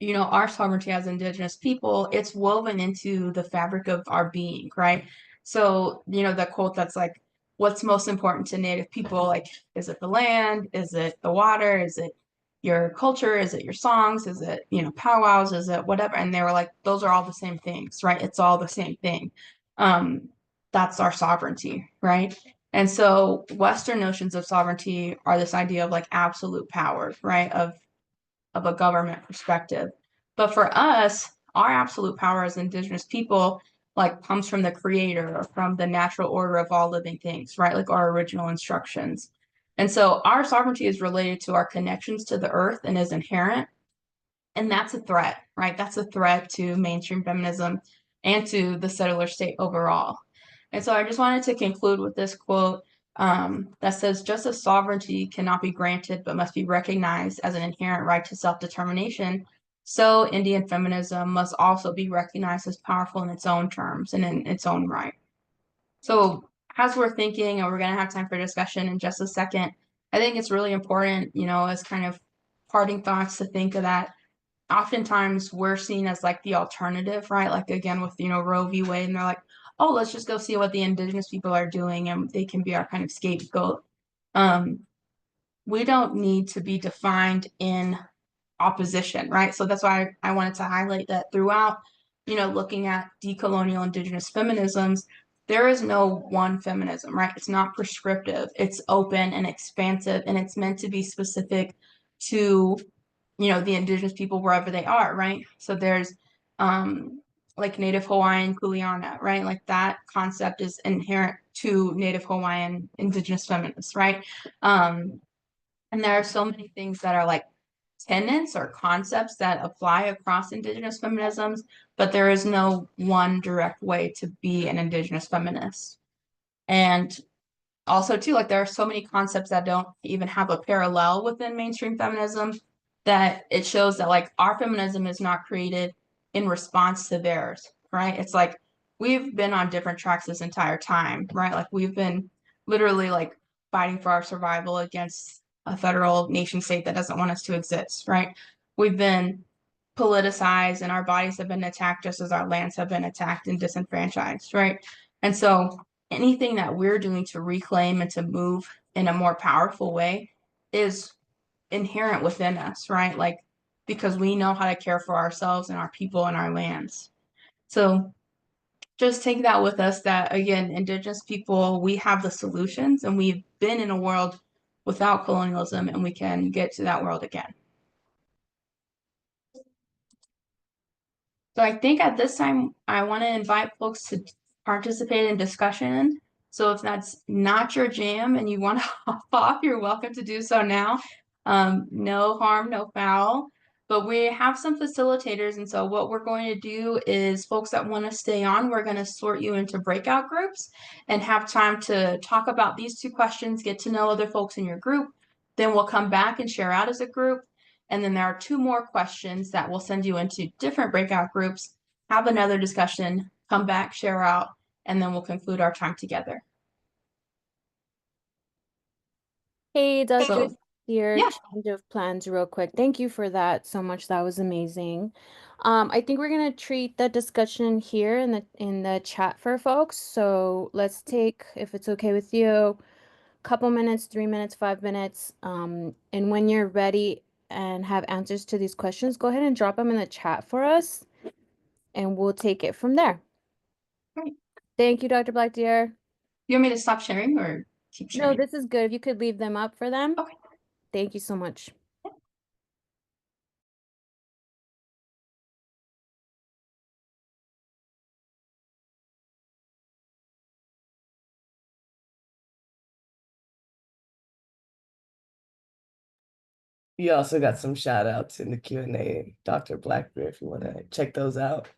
our sovereignty as Indigenous people, it's woven into the fabric of our being, right? So, the quote that's like, what's most important to Native people? Like, is it the land? Is it the water? Is it your culture? Is it your songs? Is it, powwows? Is it whatever? And they were like, those are all the same things, right? It's all the same thing. Um, that's our sovereignty, right? And so Western notions of sovereignty are this idea of like absolute power, right? Of a government perspective. But for us, our absolute power as Indigenous people like comes from the creator or from the natural order of all living things, right? Like our original instructions. And so our sovereignty is related to our connections to the earth and is inherent. And that's a threat, right? That's a threat to mainstream feminism and to the settler state overall. And so I just wanted to conclude with this quote that says, just as sovereignty cannot be granted but must be recognized as an inherent right to self-determination, so Indian feminism must also be recognized as powerful in its own terms and in its own right. So as we're thinking, and we're going to have time for discussion in just a second, I think it's really important, as kind of parting thoughts to think of that oftentimes we're seen as like the alternative, right? Like again with Roe v. Wade, and they're like, oh, let's just go see what the Indigenous people are doing, and they can be our kind of scapegoat. Um, we don't need to be defined in opposition, right? So that's why I wanted to highlight that throughout, looking at decolonial Indigenous feminisms, there is no one feminism, right? It's not prescriptive. It's open and expansive, and it's meant to be specific to the Indigenous people wherever they are, right? So there's like Native Hawaiian Kuleana, right? Like that concept is inherent to Native Hawaiian Indigenous feminists, right? And there are so many things that are like tenets or concepts that apply across Indigenous feminisms, but there is no one direct way to be an Indigenous feminist. And also too, like there are so many concepts that don't even have a parallel within mainstream feminism that it shows that like our feminism is not created in response to theirs, right? It's like we've been on different tracks this entire time, right? Like we've been literally like fighting for our survival against a federal nation state that doesn't want us to exist, right? We've been politicized and our bodies have been attacked just as our lands have been attacked and disenfranchised, right? And so anything that we're doing to reclaim and to move in a more powerful way is inherent within us, right? Like, because we know how to care for ourselves and our people and our lands. So just take that with us that, again, Indigenous people, we have the solutions and we've been in a world without colonialism and we can get to that world again. So I think at this time, I want to invite folks to participate in discussion. So if that's not your jam and you want to hop off, you're welcome to do so now. No harm, no foul. But we have some facilitators, and so what we're going to do is folks that want to stay on, we're going to sort you into breakout groups and have time to talk about these two questions, get to know other folks in your group. Then we'll come back and share out as a group. And then there are two more questions that will send you into different breakout groups, have another discussion, come back, share out, and then we'll conclude our time together. Hey, Dr. So, Dear, yeah, change of plans real quick. Thank you for that so much. That was amazing. I think we're gonna treat the discussion here in the chat for folks. So let's take, if it's okay with you, couple minutes, 3 minutes, 5 minutes. And when you're ready and have answers to these questions, go ahead and drop them in the chat for us, and we'll take it from there. great. Thank you, Dr. BlackDeer. You want me to stop sharing or keep No, sharing? this is good. If you could leave them up for them. Okay. Thank you so much. You also got some shout outs in the Q&A, Dr. BlackDeer, if you want to check those out.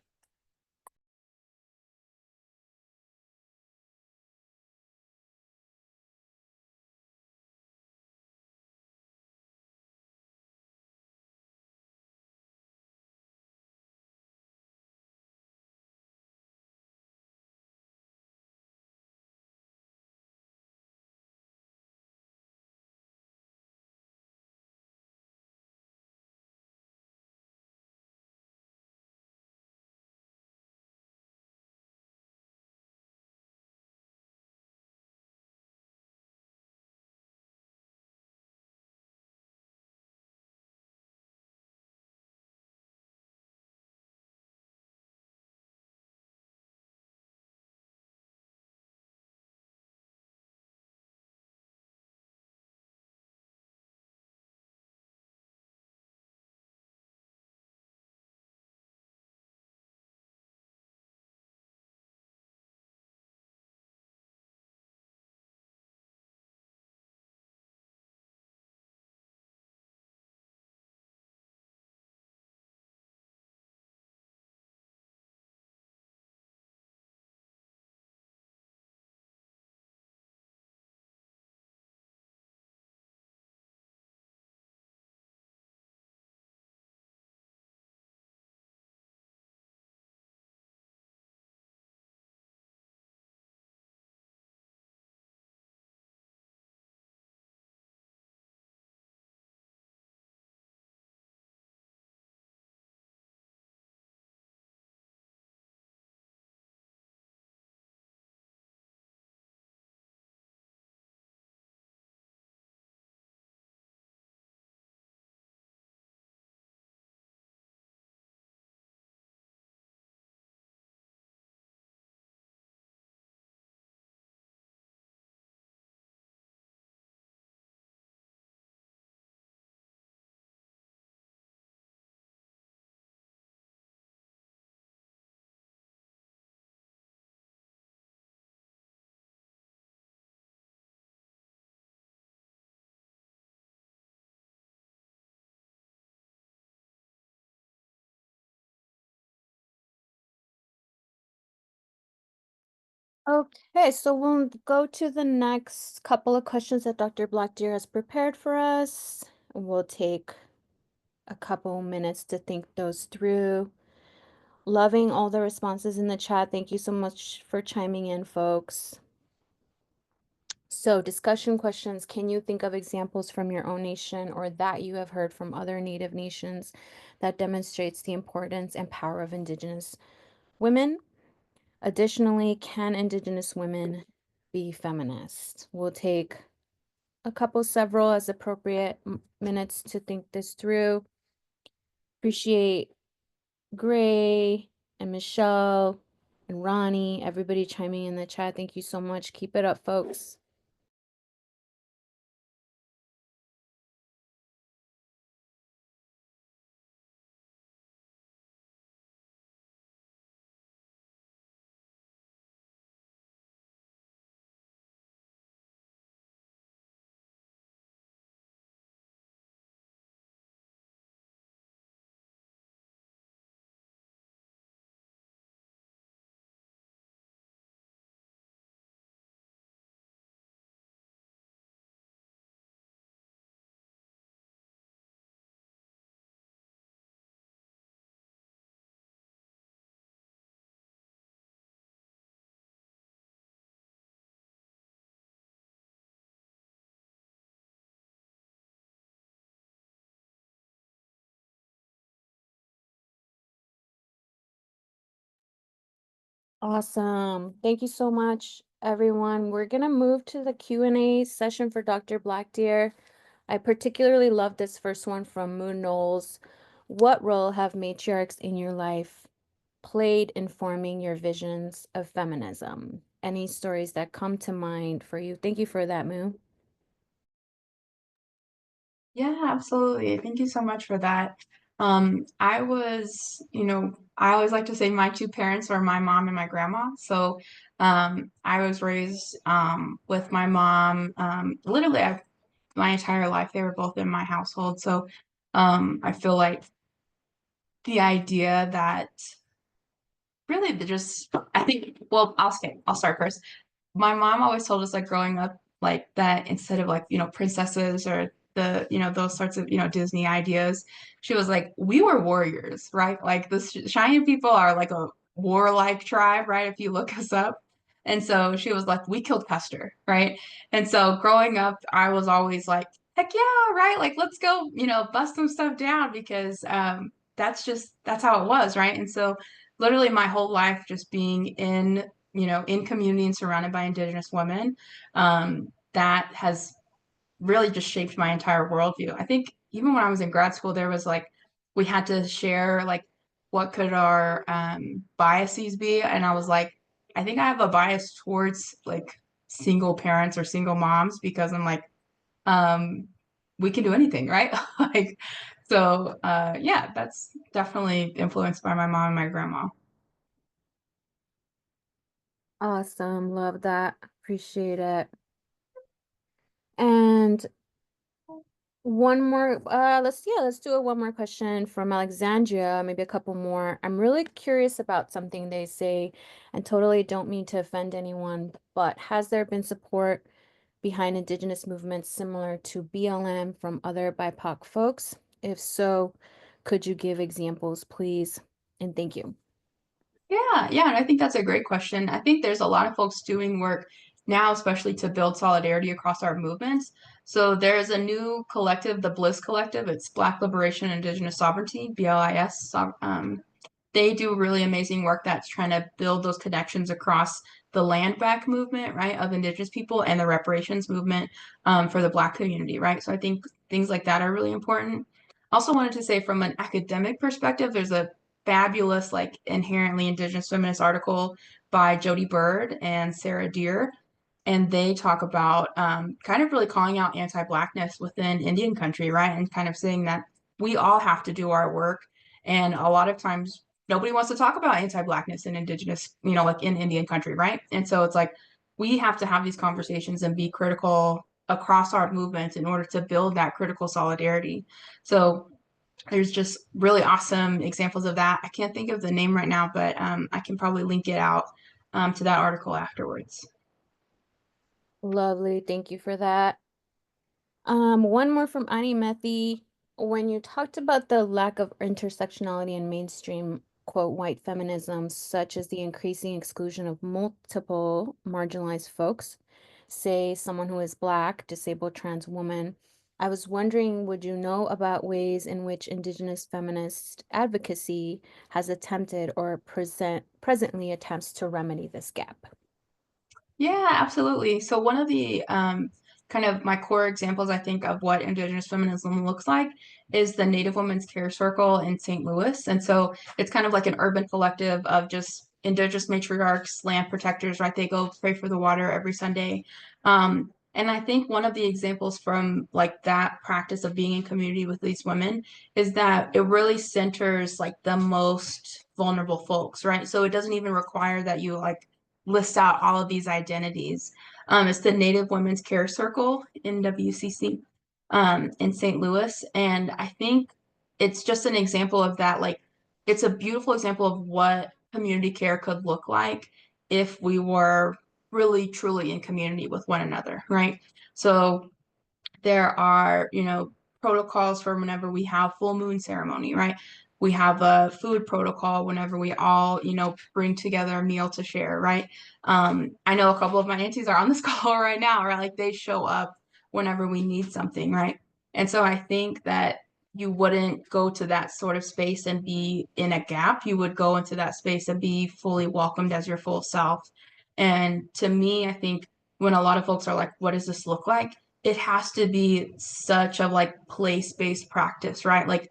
Okay, so we'll go to the next couple of questions that Dr. BlackDeer has prepared for us. We'll take a couple minutes to think those through. Loving all the responses in the chat. Thank you so much for chiming in, folks. So, discussion questions. Can you think of examples from your own nation or that you have heard from other Native nations that demonstrates the importance and power of Indigenous women? Additionally, can Indigenous women be feminist? We'll take a couple, several as appropriate minutes to think this through. Appreciate Gray and Michelle and Ronnie, everybody chiming in the chat. Thank you so much. Keep it up, folks. Awesome. Thank you so much, everyone. We're going to move to the Q&A session for Dr. Blackdeer. I particularly love this first one from Moon Knowles. What role have matriarchs in your life played in forming your visions of feminism? Any stories that come to mind for you? Thank you for that, Moon. Yeah, absolutely. Thank you so much for that. I always like to say my two parents are my mom and my grandma. So, I was raised with my mom. Literally, my entire life, they were both in my household. So, I feel like the idea that really just, I think, well, I'll start first. My mom always told us like growing up like that instead of like princesses or the those sorts of Disney ideas, she was like we were warriors, right? Like the Cheyenne people are like a warlike tribe, right? If you look us up. And so she was like we killed Custer, right? And so growing up I was always like heck yeah, right? Like let's go bust some stuff down because that's how it was, right? And so literally my whole life just being in community and surrounded by Indigenous women, that has really just shaped my entire worldview. I think even when I was in grad school, there was like, we had to share like what could our biases be. And I was like, I think I have a bias towards like single parents or single moms because I'm like, um, we can do anything, right? Like, so yeah, that's definitely influenced by my mom and my grandma. Awesome. Love that. Appreciate it. And one more, let's do a one more question from Alexandria, maybe a couple more. I'm really curious about something they say, and totally don't mean to offend anyone, but has there been support behind Indigenous movements similar to BLM from other BIPOC folks? If so, could you give examples, please? And thank you. Yeah, and I think that's a great question. I think there's a lot of folks doing work now, especially to build solidarity across our movements. So there's a new collective, the Bliss Collective. It's Black Liberation and Indigenous Sovereignty, BLIS. They do really amazing work that's trying to build those connections across the land back movement, right, of Indigenous people and the reparations movement for the Black community, right? So I think things like that are really important. Also wanted to say from an academic perspective, there's a fabulous, like inherently Indigenous feminist article by Jody Bird and Sarah Deer, and they talk about kind of really calling out anti-Blackness within Indian country, right? And kind of saying that we all have to do our work. And a lot of times nobody wants to talk about anti-Blackness in Indigenous, like in Indian country, right? And so it's like we have to have these conversations and be critical across our movements in order to build that critical solidarity. So there's just really awesome examples of that. I can't think of the name right now, but I can probably link it out to that article afterwards. Lovely. Thank you for that. One more from Ani Methi. When you talked about the lack of intersectionality in mainstream, quote, white feminism, such as the increasing exclusion of multiple marginalized folks, say someone who is Black, disabled trans woman. I was wondering, would you know about ways in which Indigenous feminist advocacy has attempted or presently attempts to remedy this gap? Yeah, absolutely. So one of the kind of my core examples, I think, of what Indigenous feminism looks like is the Native Women's Care Circle in St. Louis. And so it's kind of like an urban collective of just Indigenous matriarchs, land protectors, right? They go pray for the water every Sunday. And I think one of the examples from like that practice of being in community with these women is that it really centers like the most vulnerable folks, right? So it doesn't even require that you like list out all of these identities. It's the Native Women's Care Circle in WCC in St. Louis. And I think it's just an example of that. Like, it's a beautiful example of what community care could look like if we were really, truly in community with one another, right? So there are, protocols for whenever we have full moon ceremony, right? We have a food protocol whenever we all, bring together a meal to share, right? I know a couple of my aunties are on this call right now, right? Like they show up whenever we need something, right? And so I think that you wouldn't go to that sort of space and be in a gap. You would go into that space and be fully welcomed as your full self. And to me, I think when a lot of folks are like, what does this look like? It has to be such a like place-based practice, right? Like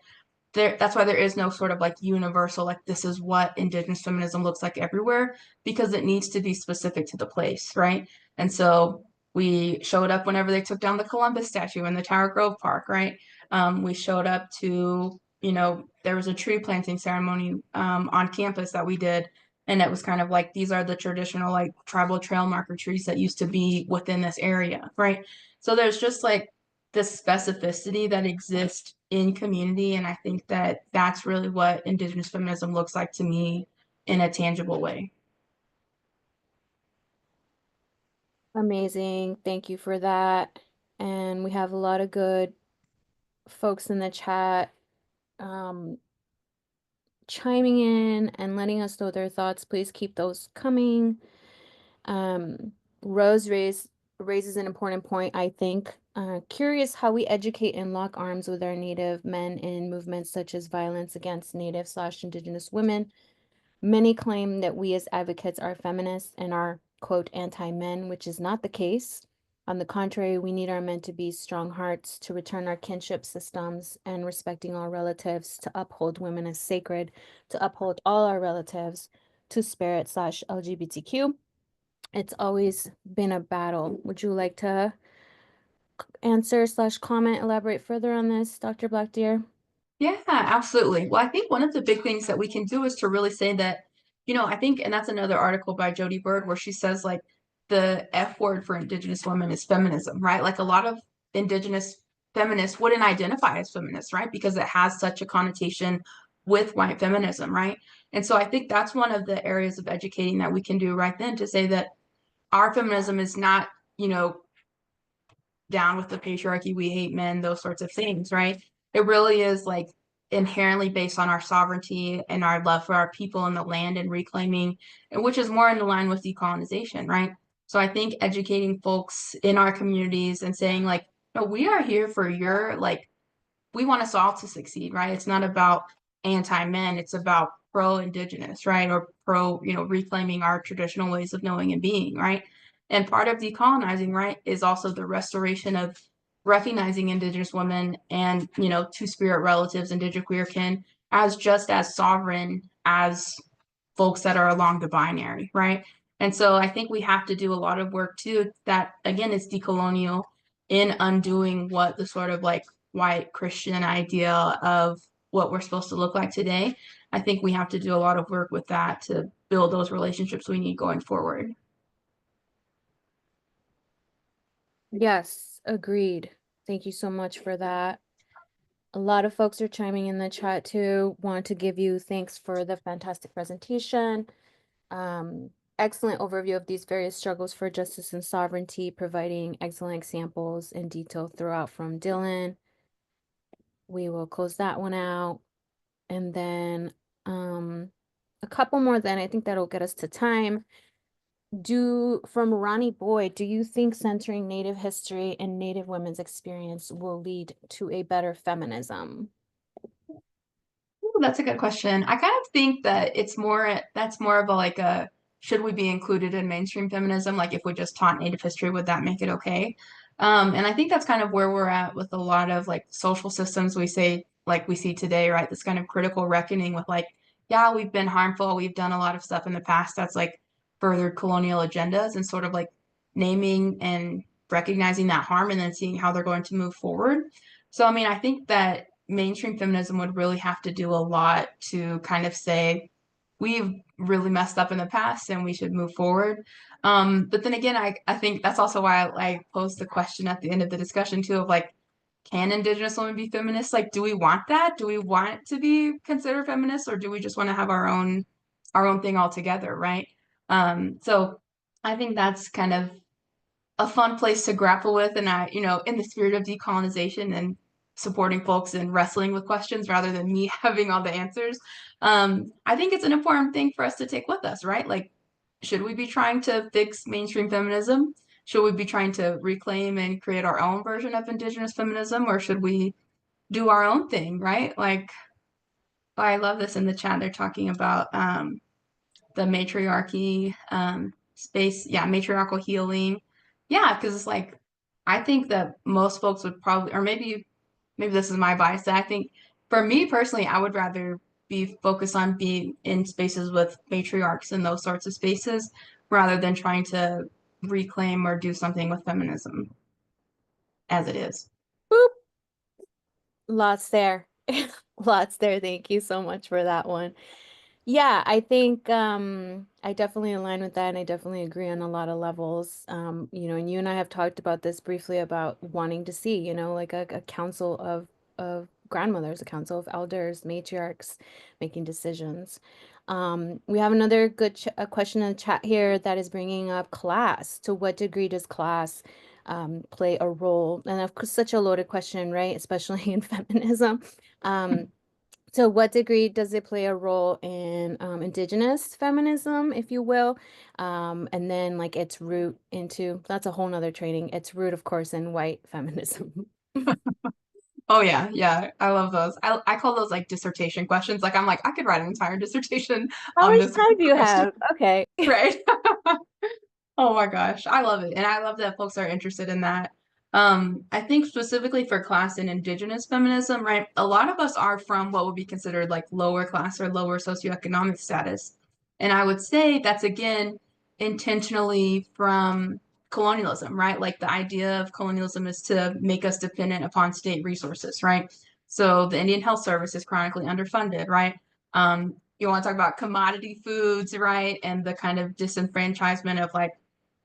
that's why there is no sort of like universal, like this is what Indigenous feminism looks like everywhere, because it needs to be specific to the place, right? And so we showed up whenever they took down the Columbus statue in the Tower Grove Park, right? We showed up to, there was a tree planting ceremony on campus that we did. And it was kind of like these are the traditional like tribal trail marker trees that used to be within this area, right? So there's just like this specificity that exists in community. And I think that that's really what Indigenous feminism looks like to me in a tangible way. Amazing. Thank you for that. And we have a lot of good folks in the chat um, chiming in and letting us know their thoughts. Please keep those coming. Um, Rose raises an important point, I think. Curious how we educate and lock arms with our Native men in movements such as violence against Native/Indigenous women. Many claim that we as advocates are feminists and are, quote, anti-men, which is not the case. On the contrary, we need our men to be strong hearts, to return our kinship systems and respecting all relatives, to uphold women as sacred, to uphold all our relatives, to spirit/LGBTQ. It's always been a battle. Would you like to answer/comment, elaborate further on this, Dr. BlackDeer? Yeah, absolutely. Well, I think one of the big things that we can do is to really say that, I think, and that's another article by Jody Bird where she says like the F word for Indigenous women is feminism, right? Like a lot of Indigenous feminists wouldn't identify as feminists, right? Because it has such a connotation with white feminism, right? And so I think that's one of the areas of educating that we can do right then to say that our feminism is not, down with the patriarchy, we hate men, those sorts of things, right? It really is like inherently based on our sovereignty and our love for our people and the land and reclaiming, and which is more in line with decolonization, right? So I think educating folks in our communities and saying like, no, we are here for your like we want us all to succeed, right? It's not about anti-men, it's about pro-indigenous, right? Or pro, reclaiming our traditional ways of knowing and being, right? And part of decolonizing, right, is also the restoration of recognizing indigenous women and, two-spirit relatives, indigenous queer kin, as just as sovereign as folks that are along the binary, right? And so I think we have to do a lot of work too that again is decolonial in undoing what the sort of like white Christian idea of what we're supposed to look like today. I think we have to do a lot of work with that to build those relationships we need going forward. Yes, agreed. Thank you so much for that. A lot of folks are chiming in the chat too. Want to give you thanks for the fantastic presentation. Um, Excellent overview of these various struggles for justice and sovereignty, providing excellent examples in detail throughout from Dylan. We will close that one out. And then a couple more then I think that'll get us to time. From Ronnie Boyd, do you think centering Native history and Native women's experience will lead to a better feminism? Ooh, that's a good question. I kind of think that that's more of a like a should we be included in mainstream feminism? Like if we just taught Native history, would that make it okay? And I think that's kind of where we're at with a lot of like social systems we say like we see today, right? This kind of critical reckoning with like, yeah, we've been harmful, we've done a lot of stuff in the past that's like furthered colonial agendas and sort of like naming and recognizing that harm and then seeing how they're going to move forward. So I mean, I think that mainstream feminism would really have to do a lot to kind of say we've really messed up in the past and we should move forward. But then again, I think that's also why I posed the question at the end of the discussion too of like, can Indigenous women be feminists? Like, do we want that? Do we want to be considered feminists, or do we just want to have our own thing altogether, right? So I think that's kind of a fun place to grapple with. And in the spirit of decolonization and supporting folks and wrestling with questions rather than me having all the answers, I think it's an important thing for us to take with us, right? Like, should we be trying to fix mainstream feminism? Should we be trying to reclaim and create our own version of Indigenous feminism, or should we do our own thing, right? Like, I love this in the chat. They're talking about the matriarchy space, yeah, matriarchal healing. Yeah, because it's like I think that most folks would probably, or maybe this is my bias, that I think for me personally, I would rather be focused on being in spaces with matriarchs and those sorts of spaces rather than trying to reclaim or do something with feminism as it is. Boop. Lots there. Lots there. Thank you so much for that one. Yeah, I think I definitely align with that and I definitely agree on a lot of levels. And you and I have talked about this briefly about wanting to see, like a council of grandmothers, a council of elders, matriarchs making decisions. We have another good ch a question in the chat here that is bringing up class. To what degree does class play a role? And of course, such a loaded question, right? Especially in feminism. Um, to what degree does it play a role in Indigenous feminism, if you will? And then like its root into, that's a whole nother training, its root, of course, in white feminism. Oh yeah, yeah, I love those. I call those like dissertation questions. Like I'm like I could write an entire dissertation How on much this time do you question, have? Okay. right? Oh my gosh, I love it. And I love that folks are interested in that. I think specifically for class and Indigenous feminism, right? A lot of us are from what would be considered like lower class or lower socioeconomic status. And I would say that's again intentionally from colonialism, right? Like the idea of colonialism is to make us dependent upon state resources, right? So the Indian Health Service is chronically underfunded, right? You want to talk about commodity foods, right? And the kind of disenfranchisement of like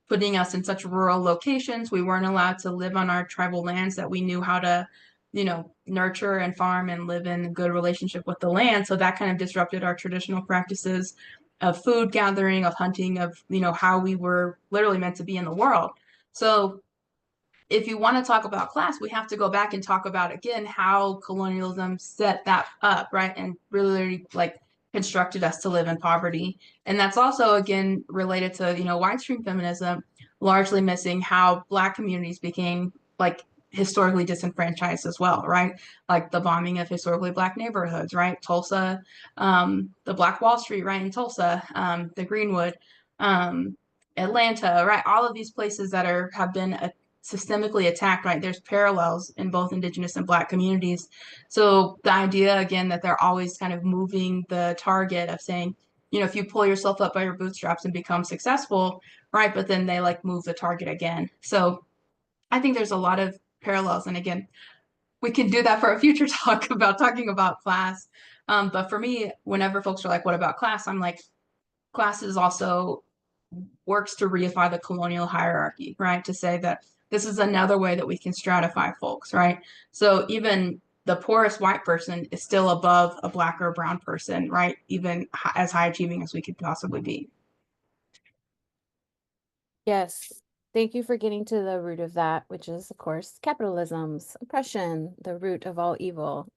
putting us in such rural locations. We weren't allowed to live on our tribal lands that we knew how to, nurture and farm and live in a good relationship with the land. So that kind of disrupted our traditional practices of food gathering, of hunting, of, how we were literally meant to be in the world. So if you want to talk about class, we have to go back and talk about again how colonialism set that up, right? And really like constructed us to live in poverty. And that's also again related to, widestream feminism, largely missing how Black communities became like historically disenfranchised as well, right? Like the bombing of historically Black neighborhoods, right? Tulsa, the Black Wall Street, right, in Tulsa, the Greenwood, Atlanta, right? All of these places that have been systemically attacked, right? There's parallels in both Indigenous and Black communities. So the idea, again, that they're always kind of moving the target of saying, if you pull yourself up by your bootstraps and become successful, right? But then they like move the target again. So I think there's a lot of parallels. And again, we can do that for a future talk about talking about class. But for me, whenever folks are like, what about class? I'm like, class is also works to reify the colonial hierarchy, right? To say that this is another way that we can stratify folks, right? So even the poorest white person is still above a Black or brown person, right? Even as high achieving as we could possibly be. Yes. Thank you for getting to the root of that, which is, of course, capitalism's oppression, the root of all evil.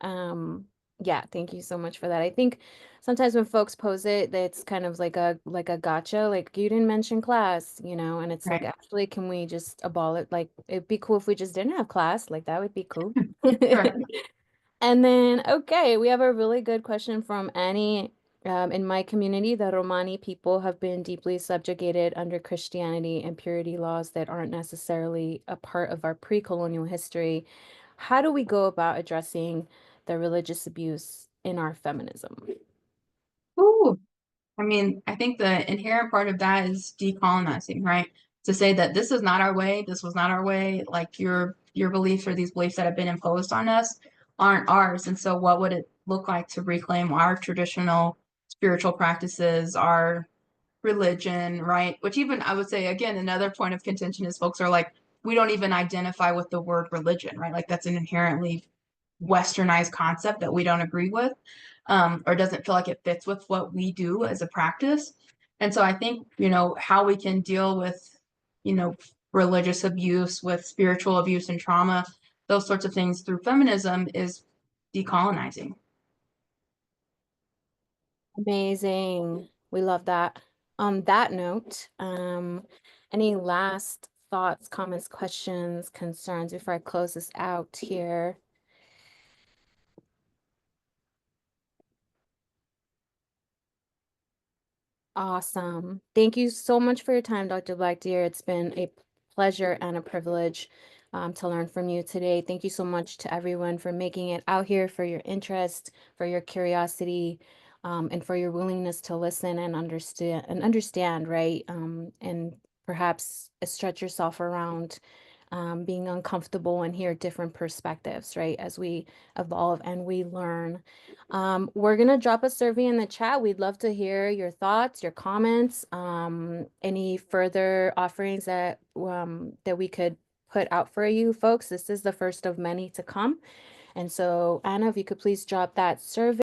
Yeah, thank you so much for that. I think sometimes when folks pose it, it's kind of like a gotcha, like you didn't mention class, and it's like Right. actually, can we just abolish? Like it'd be cool if we just didn't have class, like that would be cool. Sure. And then, okay, we have a really good question from Annie. In my community, the Romani people have been deeply subjugated under Christianity and purity laws that aren't necessarily a part of our pre-colonial history. How do we go about addressing the religious abuse in our feminism? Ooh. I mean, I think the inherent part of that is decolonizing, right? To say that this is not our way, this was not our way, like your beliefs or these beliefs that have been imposed on us aren't ours. And so what would it look like to reclaim our traditional spiritual practices, our religion, right? Which even I would say again, another point of contention is folks are like, we don't even identify with the word religion, right? Like that's an inherently westernized concept that we don't agree with, or doesn't feel like it fits with what we do as a practice. And so I think, how we can deal with, religious abuse, with spiritual abuse and trauma, those sorts of things through feminism is decolonizing. Amazing. We love that. On that note, any last thoughts, comments, questions, concerns before I close this out here? Awesome. Thank you so much for your time, Dr. BlackDeer. It's been a pleasure and a privilege to learn from you today. Thank you so much to everyone for making it out here, for your interest, for your curiosity, and for your willingness to listen and understand, right? And perhaps stretch yourself around being uncomfortable and hear different perspectives, right? As we evolve and we learn. We're gonna drop a survey in the chat. We'd love to hear your thoughts, your comments, any further offerings that we could put out for you folks. This is the first of many to come. And so, Anna, if you could please drop that survey.